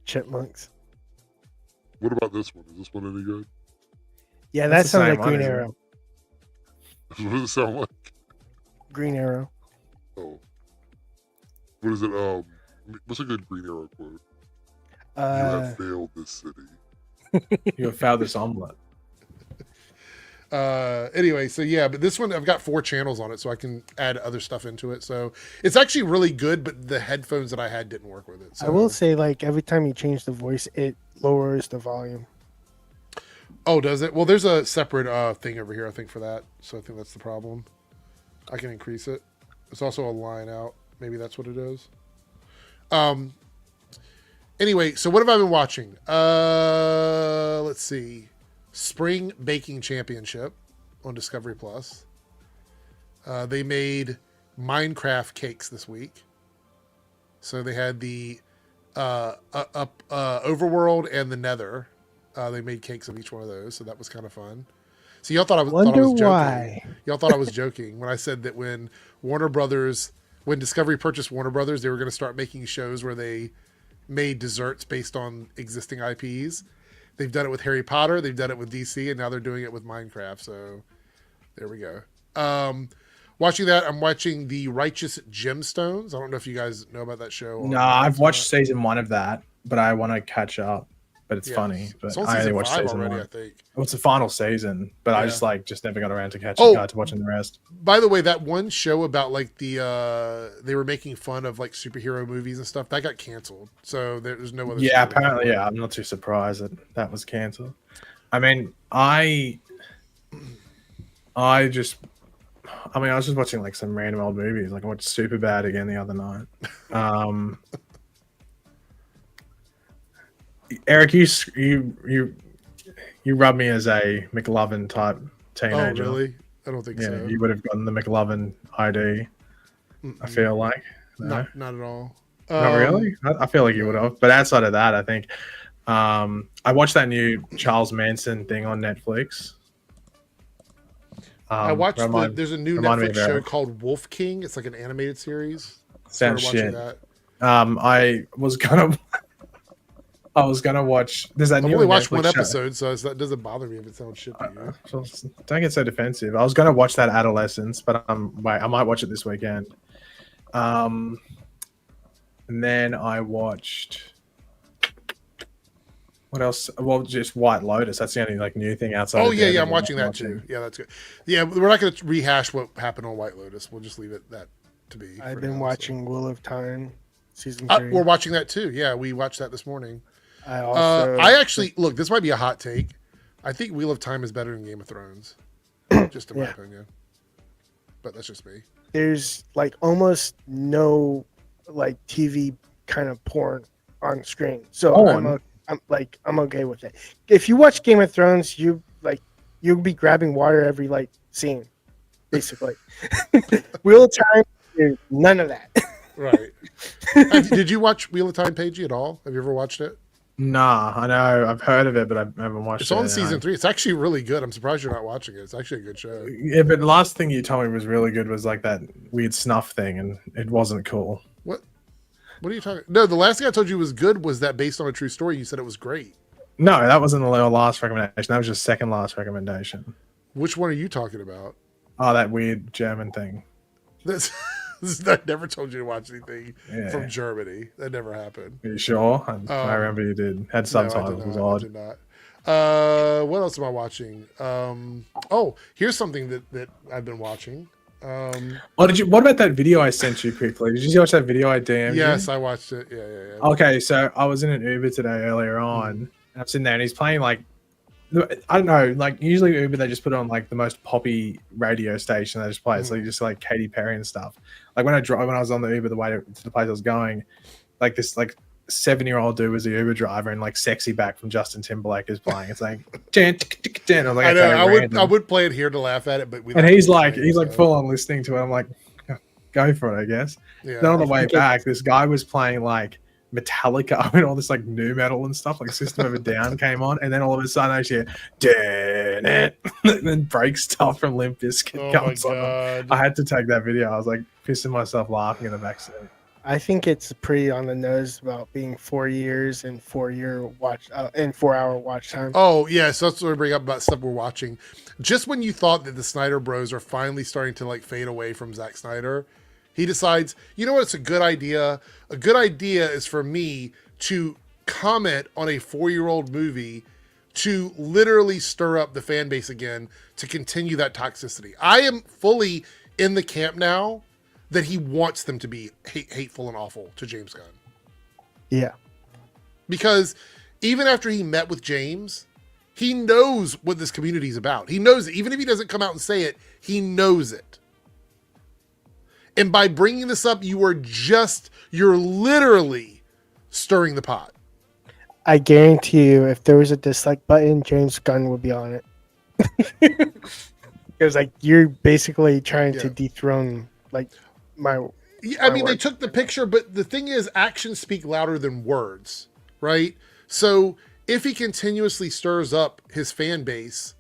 Chipmunks. What about this one? Is this one any good? Yeah, That's that the sounds same like Green one, isn't it? Arrow. What does it sound like? Green Arrow. Oh. What is it? What's a good Green Arrow quote? You have failed this city. You have found this omelet. Anyway, so yeah, but this one I've got 4 channels on it, so I can add other stuff into it. So it's actually really good, but the headphones that I had didn't work with it. So. I will say, like, every time you change the voice, it lowers the volume. Oh, does it? Well, there's a separate thing over here, I think, for that. So I think that's the problem. I can increase it. There's also a line out. Maybe that's what it is. Anyway, so what have I been watching? Let's see. Spring Baking Championship on Discovery Plus. They made Minecraft cakes this week. So they had the Overworld and the Nether. They made cakes of each one of those, so that was kind of fun. So y'all thought I was joking. Why. Y'all thought I was joking when I said that when Discovery purchased Warner Brothers, they were going to start making shows where they made desserts based on existing IPs. They've done it with Harry Potter, they've done it with DC, and now they're doing it with Minecraft. So there we go. Watching that, I'm watching The Righteous Gemstones. I don't know if you guys know about that show. No, I've watched season 1 of that, but I want to catch up. But it's funny. But it's on I only watched season already, 1. I think. Well, it's the final season, but I Yeah. just never got around to catching up to watching the rest. By the way, that one show about like they were making fun of like superhero movies and stuff, that got canceled. So there's no other. Yeah, apparently, I'm not too surprised that was cancelled. I mean, I was just watching like some random old movies. Like I watched Superbad again the other night. Eric, you rub me as a McLovin type teenager. Oh, really? I don't think so. You would have gotten the McLovin ID. I feel like no? Not at all. Not really. I feel like you would have. But outside of that, I think I watched that new Charles Manson thing on Netflix. I watched. There's a new Netflix show called Wolf King. It's like an animated series. Sounds shit. I was gonna watch. There's that I've new. only watched one Netflix episode, so that doesn't bother me if it sounds shit to you. Don't get so defensive. I was gonna watch that Adolescence, but I might watch it this weekend. And then I watched. What else? Well, just White Lotus. That's the only like new thing outside. Oh yeah, I'm watching that too. Yeah, that's good. Yeah, we're not going to rehash what happened on White Lotus. We'll just leave it that to be. I've been watching Wheel of Time season 3. We're watching that too. Yeah, we watched that this morning. I actually look. This might be a hot take. I think Wheel of Time is better than Game of Thrones, just in my opinion. But that's just me. There's like almost no like TV kind of porn on screen, so I'm okay with it. If you watch Game of Thrones, you'll be grabbing water every like scene, basically. Wheel of Time, there's none of that. Right. Did you watch Wheel of Time, Paigey, at all? Have you ever watched it? Nah, I know I've heard of it, but I haven't watched it. It's on season 3. It's actually really good. I'm surprised you're not watching it. It's actually a good show. Yeah, but the last thing you told me was really good was like that weird snuff thing, and it wasn't cool. What are you talking? No, the last thing I told you was good was that based on a true story. You said it was great. No, that wasn't the last recommendation. That was just second last recommendation. Which one are you talking about? Oh, that weird German thing. I never told you to watch anything from Germany. That never happened. Are you sure? I remember you did. Had subtitles. No, I did not. What else am I watching? Oh, here's something that I've been watching. What about that video I sent you quickly? Did you watch that video I DM'd you? Yes, I watched it. Yeah. Okay, so I was in an Uber today earlier on, and I'm sitting there, and he's playing like, I don't know, like usually Uber they just put on like the most poppy radio station they just play, so you just like Katy Perry and stuff. Like when I was on the Uber the way to the place I was going, like this like 7-year-old dude was the Uber driver, and like "Sexy Back" from Justin Timberlake is playing. It's like, I was like, I know. okay, I would play it here to laugh at it, but he's like full on listening to it. I'm like, go for it, I guess. Yeah. Then on the way back, this guy was playing like Metallica and all this like new metal and stuff, like System of a Down came on, and then all of a sudden I hear and then break stuff from Limp Bizkit comes on. I had to take that video. I was like pissing myself laughing in the backseat. I think it's pretty on the nose about being 4 years and 4 hour watch time. Oh yeah, so that's what I bring up about stuff we're watching. Just when you thought that the Snyder Bros are finally starting to like fade away from Zack Snyder, he decides, you know what, it's a good idea. A good idea is for me to comment on a 4-year-old movie to literally stir up the fan base again to continue that toxicity. I am fully in the camp now that he wants them to be hateful and awful to James Gunn. Yeah. Because even after he met with James, he knows what this community is about. He knows it. Even if he doesn't come out and say it, he knows it. And by bringing this up, you're literally stirring the pot. I guarantee you, if there was a dislike button, James Gunn would be on it. It was like, you're basically trying to dethrone like I mean, they took the picture, but the thing is, actions speak louder than words, right? So if he continuously stirs up his fan base,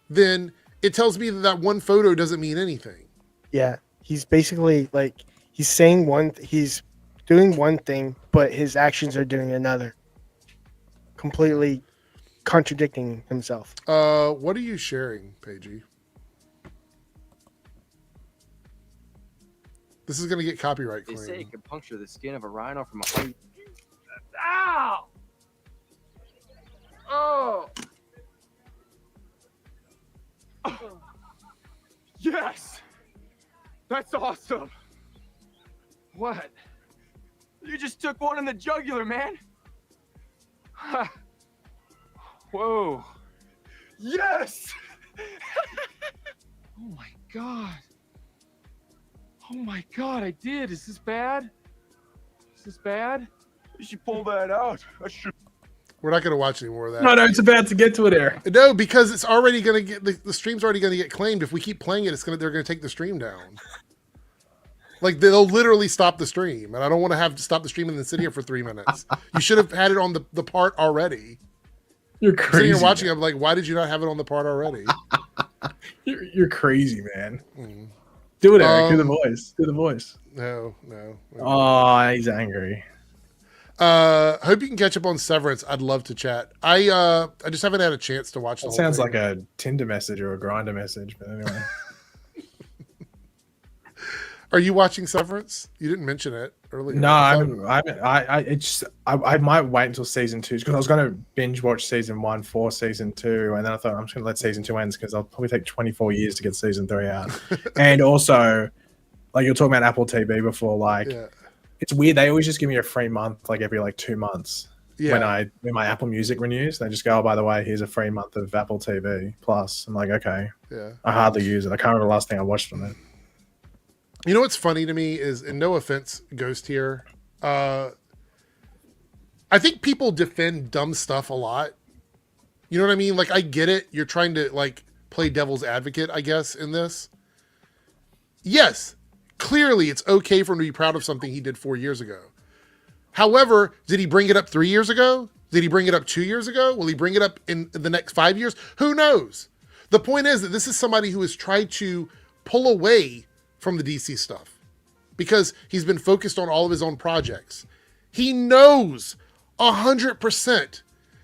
then it tells me that one photo doesn't mean anything. Yeah, he's basically like, he's doing one thing, but his actions are doing another. Completely contradicting himself. What are you sharing, Paigey? This is going to get copyright claim. They say it can puncture the skin of a rhino from a... Ow! Oh! Yes! That's awesome! What? You just took one in the jugular, man! Whoa! Yes! Oh my god! Oh my god, I did. Is this bad? Is this bad? You should pull that out. We're not going to watch any more of that. No, it's about to get to it, Eric. No, because it's already going to get the stream's already going to get claimed. If we keep playing it, they're going to take the stream down. Like they'll literally stop the stream, and I don't want to have to stop the stream and then sit here for 3 minutes. You should have had it on the part already. You're crazy. Sitting here watching, I'm like, why did you not have it on the part already? You're crazy, man. Do it, Eric. Do the voice. Do the voice. No. Oh, he's angry. Hope you can catch up on Severance. I'd love to chat. I just haven't had a chance to watch the whole Sounds thing. like a Tinder message or a Grindr message, but anyway. Are you watching Severance? You didn't mention it earlier. No, I might wait until season 2 because I was going to binge watch season 1 for season 2, and then I thought I'm just going to let season 2 end because I'll probably take 24 years to get season 3 out. And also, like you're talking about Apple TV before, like it's weird. They always just give me a free month, like every 2 months. Yeah. When my Apple Music renews, they just go, oh, by the way, here's a free month of Apple TV Plus. I'm like, okay. Yeah. I hardly use it. I can't remember the last thing I watched on it. You know what's funny to me is, and no offense, Ghost here, I think people defend dumb stuff a lot. You know what I mean? Like, I get it. You're trying to, like, play devil's advocate, I guess, in this. Yes, clearly it's okay for him to be proud of something he did 4 years ago. However, did he bring it up 3 years ago? Did he bring it up 2 years ago? Will he bring it up in the next 5 years? Who knows? The point is that this is somebody who has tried to pull away from the DC stuff because he's been focused on all of his own projects. He knows 100%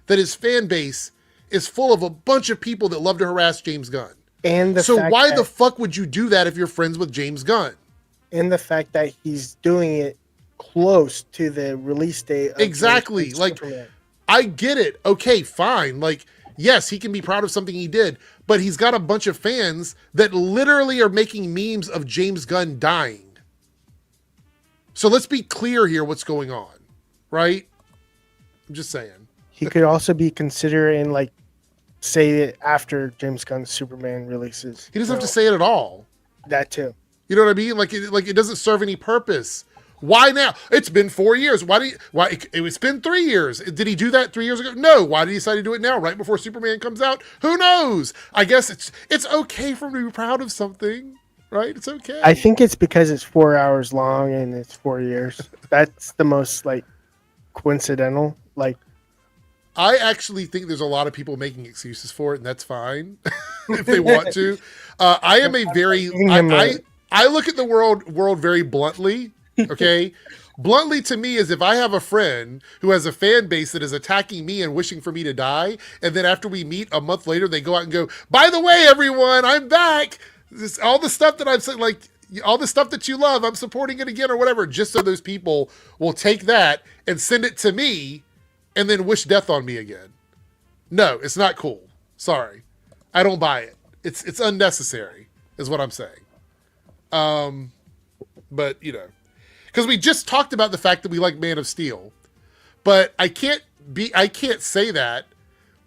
that his fan base is full of a bunch of people that love to harass James Gunn. And so why the fuck would you do that if you're friends with James Gunn? And the fact that he's doing it close to the release date. Of exactly. Like, I get it. Okay, fine. Like, Yes, he can be proud of something he did, but he's got a bunch of fans that literally are making memes of James Gunn dying. So let's be clear here what's going on, right? I'm just saying. He could also be considering, like, say it after James Gunn's Superman releases. He doesn't have to say it at all. That too. You know what I mean? Like it doesn't serve any purpose. Why now? It's been 4 years. It's been 3 years. Did he do that 3 years ago? No. Why did he decide to do it now, right before Superman comes out? Who knows? I guess it's okay for him to be proud of something, right? It's okay. I think it's because it's 4 hours long and it's 4 years. That's the most, like, coincidental. Like, I actually think there's a lot of people making excuses for it, and that's fine if they want to. I am a very I look at the world very bluntly. Okay, bluntly to me is if I have a friend who has a fan base that is attacking me and wishing for me to die, and then after we meet a month later, they go out and go, "By the way, everyone, I'm back. All the stuff that I've said, like all the stuff that you love, I'm supporting it again or whatever." Just so those people will take that and send it to me. And then wish death on me again. No, it's not cool. Sorry. I don't buy it. It's unnecessary, is what I'm saying. But, you know, because we just talked about the fact that we like Man of Steel. But I can't say that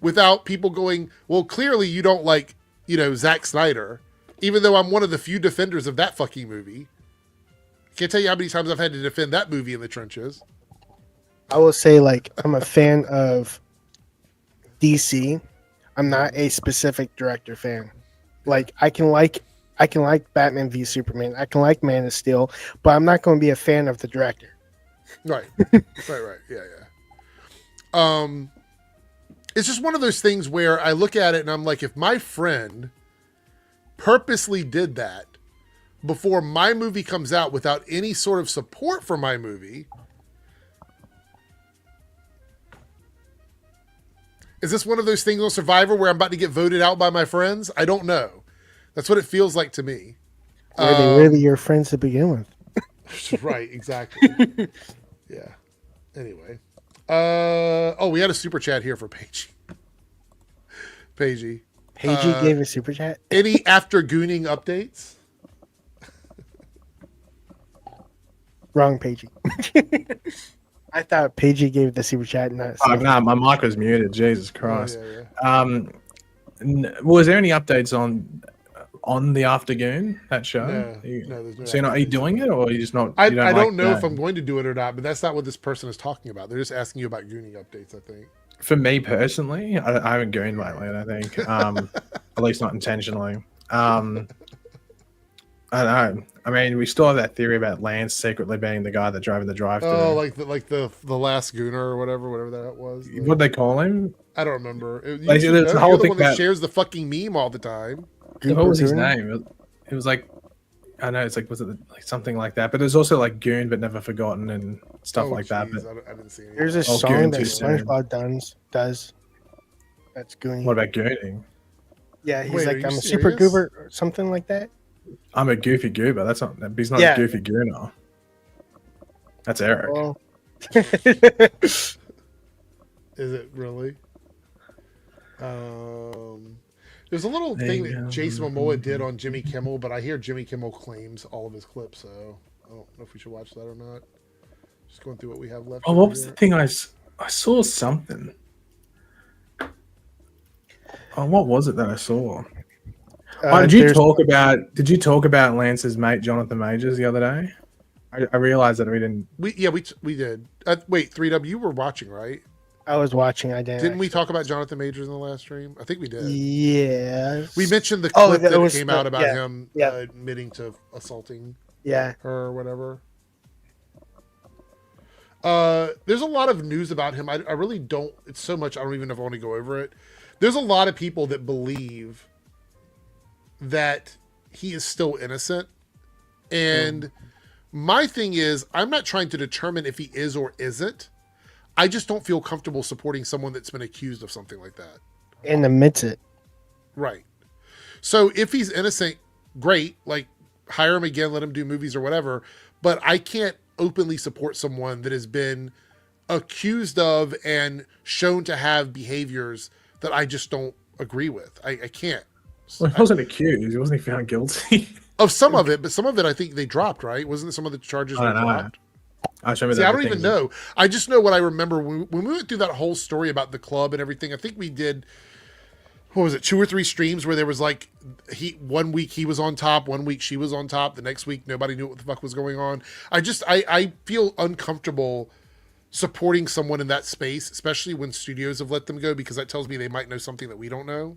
without people going, well, clearly you don't like, you know, Zack Snyder, even though I'm one of the few defenders of that fucking movie. Can't tell you how many times I've had to defend that movie in the trenches. I will say, like, I'm a fan of DC. I'm not a specific director fan. Like, I can like Batman v Superman. I can like Man of Steel, but I'm not going to be a fan of the director. Right. Right. Yeah. It's just one of those things where I look at it and I'm like, if my friend purposely did that before my movie comes out without any sort of support for my movie, is this one of those things on Survivor where I'm about to get voted out by my friends? I don't know. That's what it feels like to me. Were they really your friends to begin with? Right, exactly. Yeah. Anyway. We had a super chat here for Paigey. Paigey gave a super chat? Any after gooning updates? Wrong, Paigey. I thought Paigey gave the super chat. Not no, my mic was muted. Jesus Christ. Yeah. Was there any updates on the Aftergoon, that show? No, there's no. So are you doing it, or are you just not? I don't know if I'm going to do it or not, but that's not what this person is talking about. They're just asking you about gooning updates, I think. For me personally, I haven't gooned lately, I don't think. At least not intentionally. I don't know. I mean, we still have that theory about Lance secretly being the guy that drove the drive-thru. Oh, like the last gooner or whatever that was. What'd they call him? I don't remember. You're the whole thing one that shares the fucking meme all the time. What was his name? It was like, I know, it's like, was it like something like that? But there's also like Goon but Never Forgotten and stuff like that. But I didn't see anything. There's a song that SpongeBob does. That's Gooning. What about gooning? Yeah, he's like, I'm a super goober or something like that. I'm a goofy goober. That's not. He's not a goofy gooner. That's Eric. Well, is it really? There's a little thing that Jason Momoa did on Jimmy Kimmel, but I hear Jimmy Kimmel claims all of his clips, so I don't know if we should watch that or not. Just going through what we have left. Oh, what was the thing? I saw something. Oh, what was it that I saw? Did you talk about Lance's mate Jonathan Majors the other day? I realized that we didn't. We did. Wait, 3W, you were watching, right? I was watching. I didn't. Didn't we talk about Jonathan Majors in the last stream? I think we did. Yes. We mentioned the clip that came out about him admitting to assaulting her or whatever. There's a lot of news about him. I really don't. It's so much. I don't even know if I want to go over it. There's a lot of people that believe that he is still innocent. And my thing is, I'm not trying to determine if he is or isn't. I just don't feel comfortable supporting someone that's been accused of something like that. And admits it. Right. So if he's innocent, great. Like, hire him again, let him do movies or whatever. But I can't openly support someone that has been accused of and shown to have behaviors that I just don't agree with. I can't. Well, he wasn't accused. He wasn't found guilty. Of some of it, but some of it I think they dropped, right? Wasn't it some of the charges were dropped? I just remember See, that I don't even know. I just know what I remember when we went through that whole story about the club and everything. I think we did, what was it, 2 or 3 streams where there was like, one week he was on top, one week she was on top, the next week nobody knew what the fuck was going on. I feel uncomfortable supporting someone in that space, especially when studios have let them go, because that tells me they might know something that we don't know.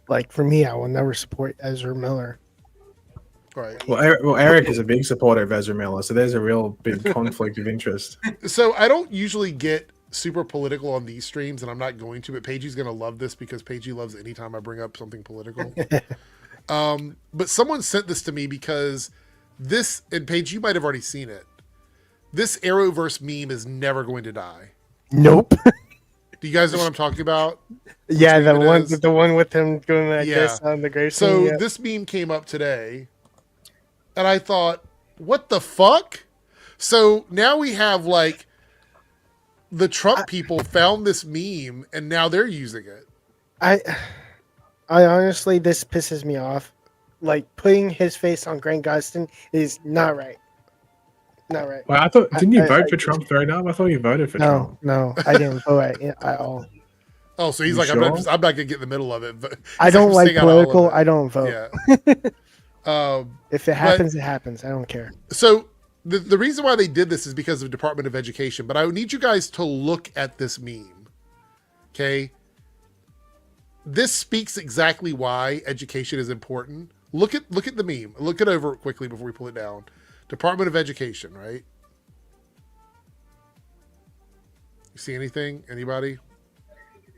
Like for me, I will never support Ezra Miller. Right. Well, Eric is a big supporter of Ezra Miller, so there's a real big conflict of interest. So I don't usually get super political on these streams, and I'm not going to, but Pagey's going to love this because Pagey loves anytime I bring up something political. But someone sent this to me because this, and Paige, you might have already seen it. This Arrowverse meme is never going to die. Nope. Do you guys know what I'm talking about? Yeah, the one with him going like this on the grave. So this meme came up today, and I thought, what the fuck? So now we have like the Trump people found this meme, and now they're using it. I honestly, this pisses me off. Like putting his face on Grant Gustin is not right. Not right. Well, I thought, didn't you vote for Trump straight up? I thought you voted for Trump. No, I didn't vote at all. Oh, so he's You like, sure? I'm not gonna get in the middle of it. But I don't like political. I don't vote. Yeah. If it happens, it happens. I don't care. So the reason why they did this is because of Department of Education. But I need you guys to look at this meme. Okay. This speaks exactly why education is important. Look at the meme. Look it over quickly before we pull it down. Department of Education, right? You see anything? Anybody?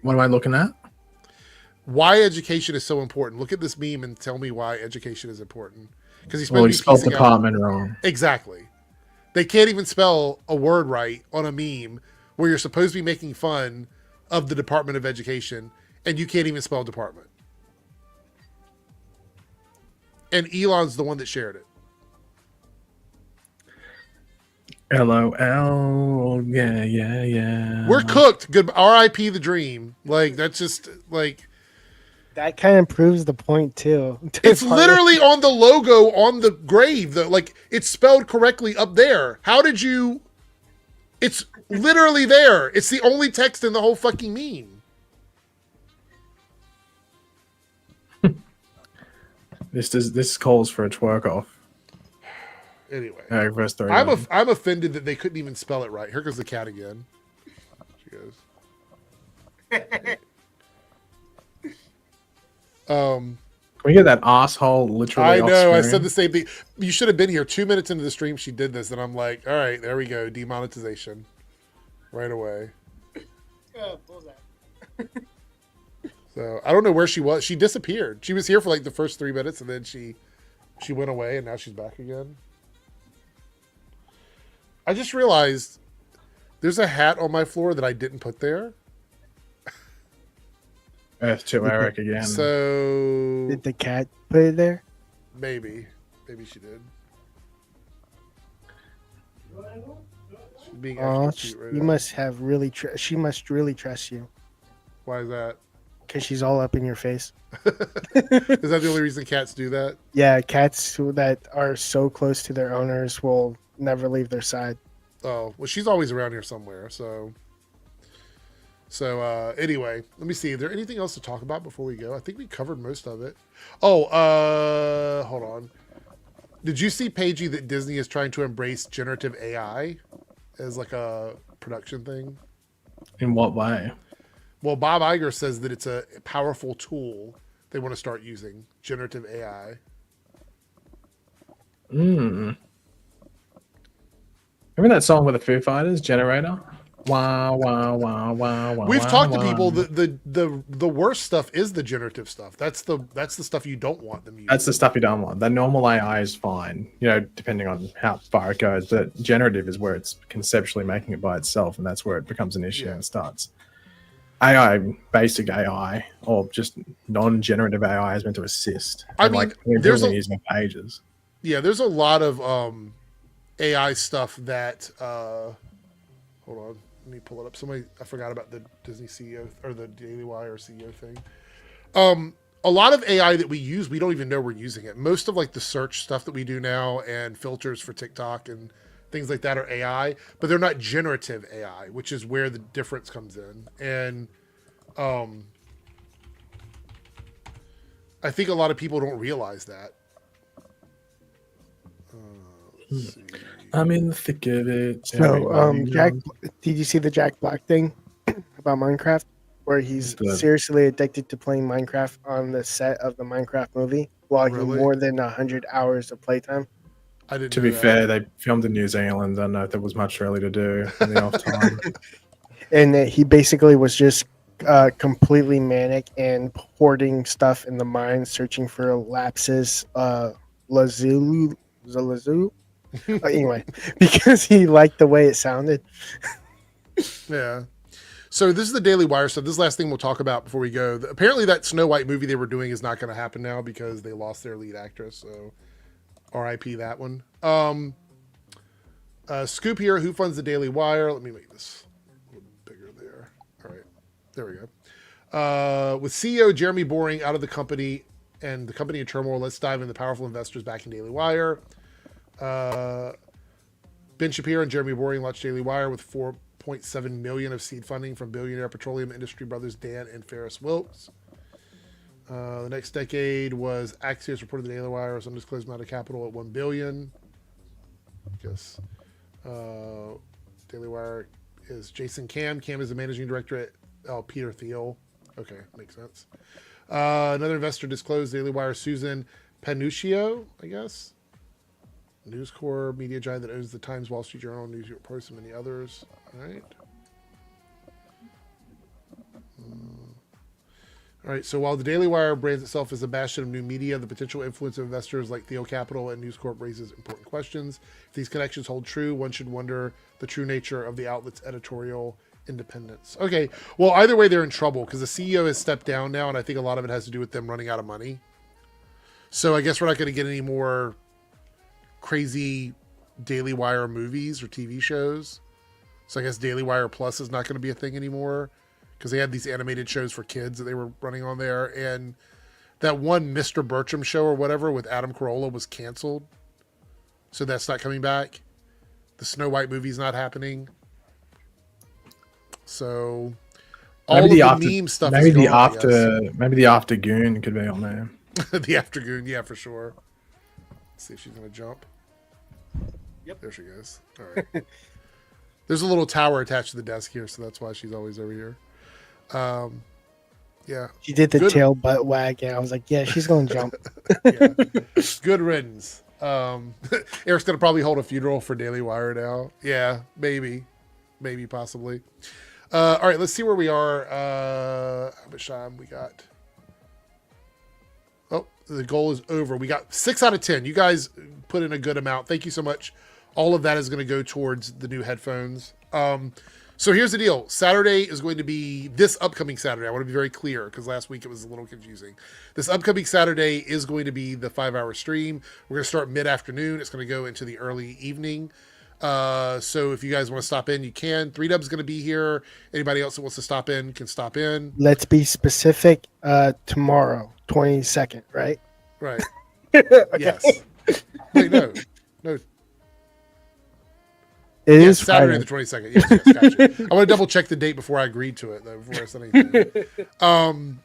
What am I looking at? Why education is so important. Look at this meme and tell me why education is important. Because he's Well, he spelled department wrong. Exactly. They can't even spell a word right on a meme where you're supposed to be making fun of the Department of Education, and you can't even spell department. And Elon's the one that shared it. LOL. Yeah. We're cooked. Good. R.I.P. the dream. Like, that's just like. That kind of proves the point too. It's literally on the logo on the grave. Like, it's spelled correctly up there. How did you? It's literally there. It's the only text in the whole fucking meme. This calls for a twerk off. Anyway, verse 3. I'm offended that they couldn't even spell it right. Here goes the cat again. She goes. Can we get that asshole literally? I know. I screen? said the same thing. You should have been here. 2 minutes into the stream, she did this, and I'm like, all right, there we go, demonetization, right away. So I don't know where she was. She disappeared. She was here for like the first 3 minutes, and then she went away, and now she's back again. I just realized there's a hat on my floor that I didn't put there. Earth to Eric again. So did the cat put it there? Maybe she did. She's being extra cute right you now. must have really. She must really trust you. Why is that? Because she's all up in your face. Is that the only reason cats do that? Yeah, cats that are so close to their owners will never leave their side. Oh, well, she's always around here somewhere. So anyway, let me see. Is there anything else to talk about before we go? I think we covered most of it. Oh, hold on. Did you see, Paigey, that Disney is trying to embrace generative AI as like a production thing? In what way? Well, Bob Iger says that it's a powerful tool they want to start using, generative AI. Remember that song with the Foo Fighters, Generator? Wow, wow, wow, wow, wow. We've talked to people. The worst stuff is the generative stuff. That's the stuff you don't want them using. That's the stuff you don't want. The normal AI is fine, depending on how far it goes. But generative is where it's conceptually making it by itself, and that's where it becomes an issue and starts. AI, basic AI, or just non-generative AI is meant to assist. I mean, there's using pages. Yeah, there's a lot of AI stuff that. Hold on. on. Let me pull it up. I forgot about the Disney CEO or the Daily Wire CEO thing. A lot of AI that we use, we don't even know we're using it. Most of like the search stuff that we do now and filters for TikTok and things like that are AI, but they're not generative AI, which is where the difference comes in. And I think a lot of people don't realize that. Let's see. I'm in the thick of it. So, Jack, did you see the Jack Black thing about Minecraft, where he's seriously addicted to playing Minecraft on the set of the Minecraft movie while he more than 100 hours of playtime? I didn't. To be fair, they filmed in New Zealand. I don't know if there was much really to do in the off time. And he basically was just completely manic and hoarding stuff in the mine, searching for lapses, lazulu. Anyway, because he liked the way it sounded. Yeah. So this is the Daily Wire stuff. This is the last thing we'll talk about before we go. Apparently that Snow White movie they were doing is not going to happen now because they lost their lead actress. So RIP that one. Scoop here. Who funds the Daily Wire? Let me make this a little bigger there. All right. There we go. With CEO Jeremy Boring out of the company and the company in turmoil, let's dive into the powerful investors back in Daily Wire. Ben Shapiro and Jeremy Boring launched Daily Wire with $4.7 million of seed funding from billionaire petroleum industry brothers Dan and Ferris Wilkes. The next decade was Axios reported the Daily Wire was undisclosed amount of capital at $1 billion. I guess Daily Wire is Jason Cam. Cam is the managing director at Peter Thiel. Okay, makes sense. Another investor disclosed Daily Wire Susan Panuccio, I guess. News Corp, media giant that owns the Times, Wall Street Journal, News York Post, and many others. All right. All right. So while the Daily Wire brands itself as a bastion of new media, the potential influence of investors like Theo Capital and News Corp raises important questions. If these connections hold true, one should wonder the true nature of the outlet's editorial independence. Okay. Well, either way, they're in trouble because the CEO has stepped down now, and I think a lot of it has to do with them running out of money. So I guess we're not going to get any more crazy Daily Wire movies or TV shows. So I guess Daily Wire Plus is not going to be a thing anymore because they had these animated shows for kids that they were running on there. And that one Mr. Bertram show or whatever with Adam Carolla was canceled. So that's not coming back. The Snow White movie's not happening. So all maybe of the meme stuff maybe is the gone, maybe the After Goon could be on there. The After Goon, yeah, for sure. Let's see if she's going to jump. Yep. There she goes. All right. There's a little tower attached to the desk here, so that's why she's always over here. Yeah. She did the tail butt wag, and I was like, yeah, she's going to jump. Yeah. Good riddance. Eric's going to probably hold a funeral for Daily Wire now. Yeah, maybe. Maybe, possibly. All right, let's see where we are. How much time we got? Oh, the goal is over. We got 6 out of 10. You guys put in a good amount. Thank you so much. All of that is going to go towards the new headphones. So here's the deal. Saturday is going to be this upcoming Saturday. I want to be very clear because last week it was a little confusing. This upcoming Saturday is going to be the 5-hour stream. We're going to start mid-afternoon. It's going to go into the early evening. So if you guys want to stop in, you can. 3Dub's is going to be here. Anybody else that wants to stop in can stop in. Let's be specific. Tomorrow, 22nd, right? Right. Okay. Yes. Wait, no. It is Saturday Friday. the 22nd. Yes, gotcha. I want to double check the date before I agreed to it, though, before I said anything.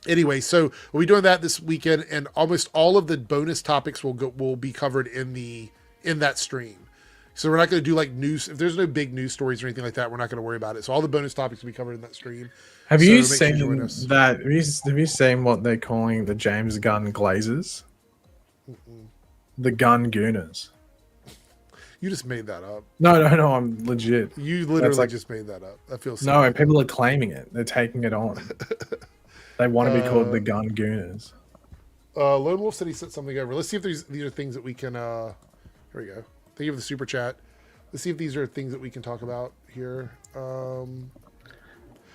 Anyway, so we'll be doing that this weekend, and almost all of the bonus topics will be covered in that stream. So we're not going to do like news. If there's no big news stories or anything like that, we're not going to worry about it. So all the bonus topics will be covered in that stream. Have you seen that? Have you seen what they're calling the James Gunn Glazers? Mm-mm. The Gun Gooners. You just made that up. No, I'm legit. You literally just made that up. That feels no, and people are claiming it. They're taking it on. They want to be called the Gun Gooners. Lone Wolf said he sent something over. Let's see if these are things that we can. Here we go. Thank you for the super chat. Let's see if these are things that we can talk about here.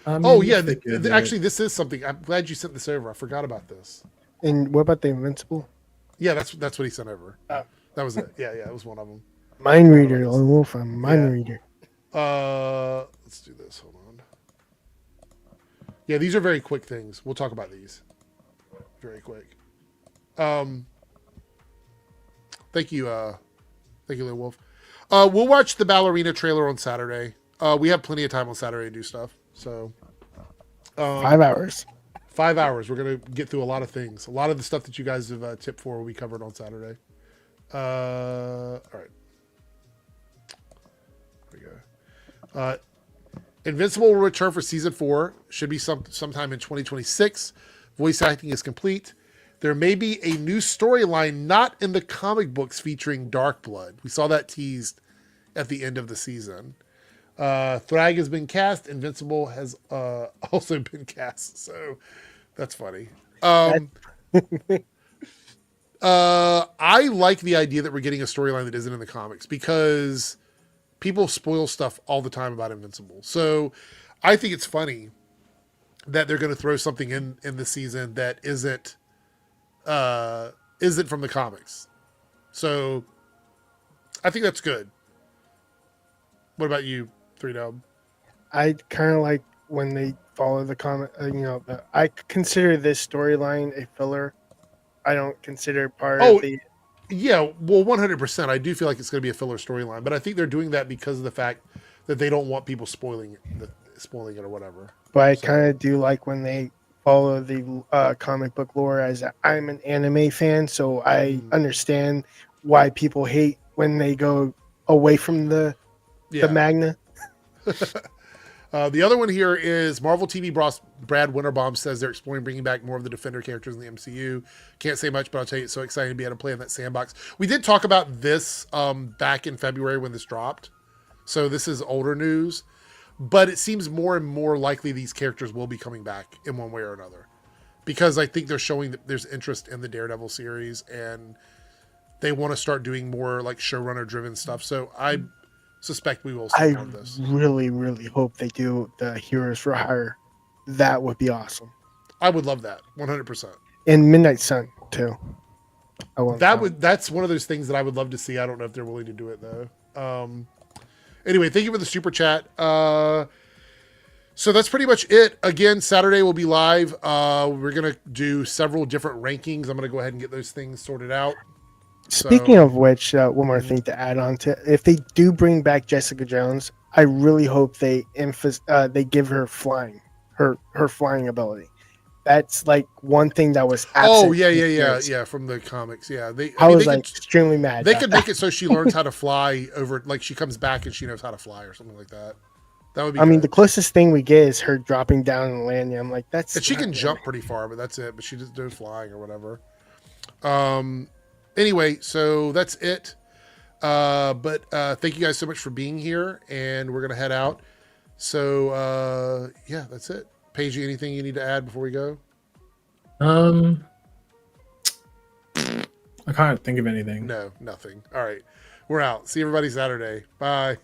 Actually, this is something. I'm glad you sent this over. I forgot about this. And what about the Invincible? Yeah, that's what he sent over. That was it. Yeah, it was one of them. Mind reader, Lone Wolf. I'm mind reader. let's do this. Hold on. Yeah, these are very quick things. We'll talk about these. Very quick. Thank you, Lil Wolf. We'll watch the Ballerina trailer on Saturday. We have plenty of time on Saturday to do stuff. So 5 hours. 5 hours. We're gonna get through a lot of things. A lot of the stuff that you guys have tipped for will be covered on Saturday. All right. There we go. Invincible will return for season 4. Should be sometime in 2026. Voice acting is complete. There may be a new storyline not in the comic books featuring Darkblood. We saw that teased at the end of the season. Thrag has been cast. Invincible has also been cast. So that's funny. I like the idea that we're getting a storyline that isn't in the comics because people spoil stuff all the time about Invincible. So I think it's funny that they're going to throw something in the season that isn't from the comics. So I think that's good. What about you, 3Dub? I kind of like when they follow the comic. I consider this storyline a filler. I don't consider part of the. Yeah, well, 100%. I do feel like it's going to be a filler storyline, but I think they're doing that because of the fact that they don't want people spoiling it or whatever. But I kind of do like when they follow the comic book lore, as I'm an anime fan, so I understand why people hate when they go away from the Magna. The other one here is Marvel TV boss Brad Winterbaum says they're exploring bringing back more of the Defender characters in the MCU. Can't say much, but I'll tell you, it's so exciting to be able to play in that sandbox. We did talk about this back in February when this dropped. So this is older news, but it seems more and more likely these characters will be coming back in one way or another, because I think they're showing that there's interest in the Daredevil series and they want to start doing more like showrunner driven stuff. So I suspect we will see more of this. I really, really hope they do the Heroes for Hire. That would be awesome. I would love that 100%. And Midnight Sun too. That's one of those things that I would love to see. I don't know if they're willing to do it though. Anyway, thank you for the super chat. So that's pretty much it. Again, Saturday will be live. We're going to do several different rankings. I'm going to go ahead and get those things sorted out. Speaking of which, one more thing to add on to, if they do bring back Jessica Jones, I really hope they give her flying, her flying ability. That's like one thing that was absent. Oh yeah, from the comics. Yeah, I was extremely mad. They could make it so she learns how to fly over, like she comes back and she knows how to fly or something like that. That would be. I mean, the closest thing we get is her dropping down and landing. I'm like, that's. And she can jump pretty far, but that's it. But she just does flying or whatever. Anyway, so that's it. But thank you guys so much for being here, and we're gonna head out. So yeah, that's it. Paige, anything you need to add before we go? I can't think of anything. No, nothing. All right, we're out. See everybody Saturday. Bye.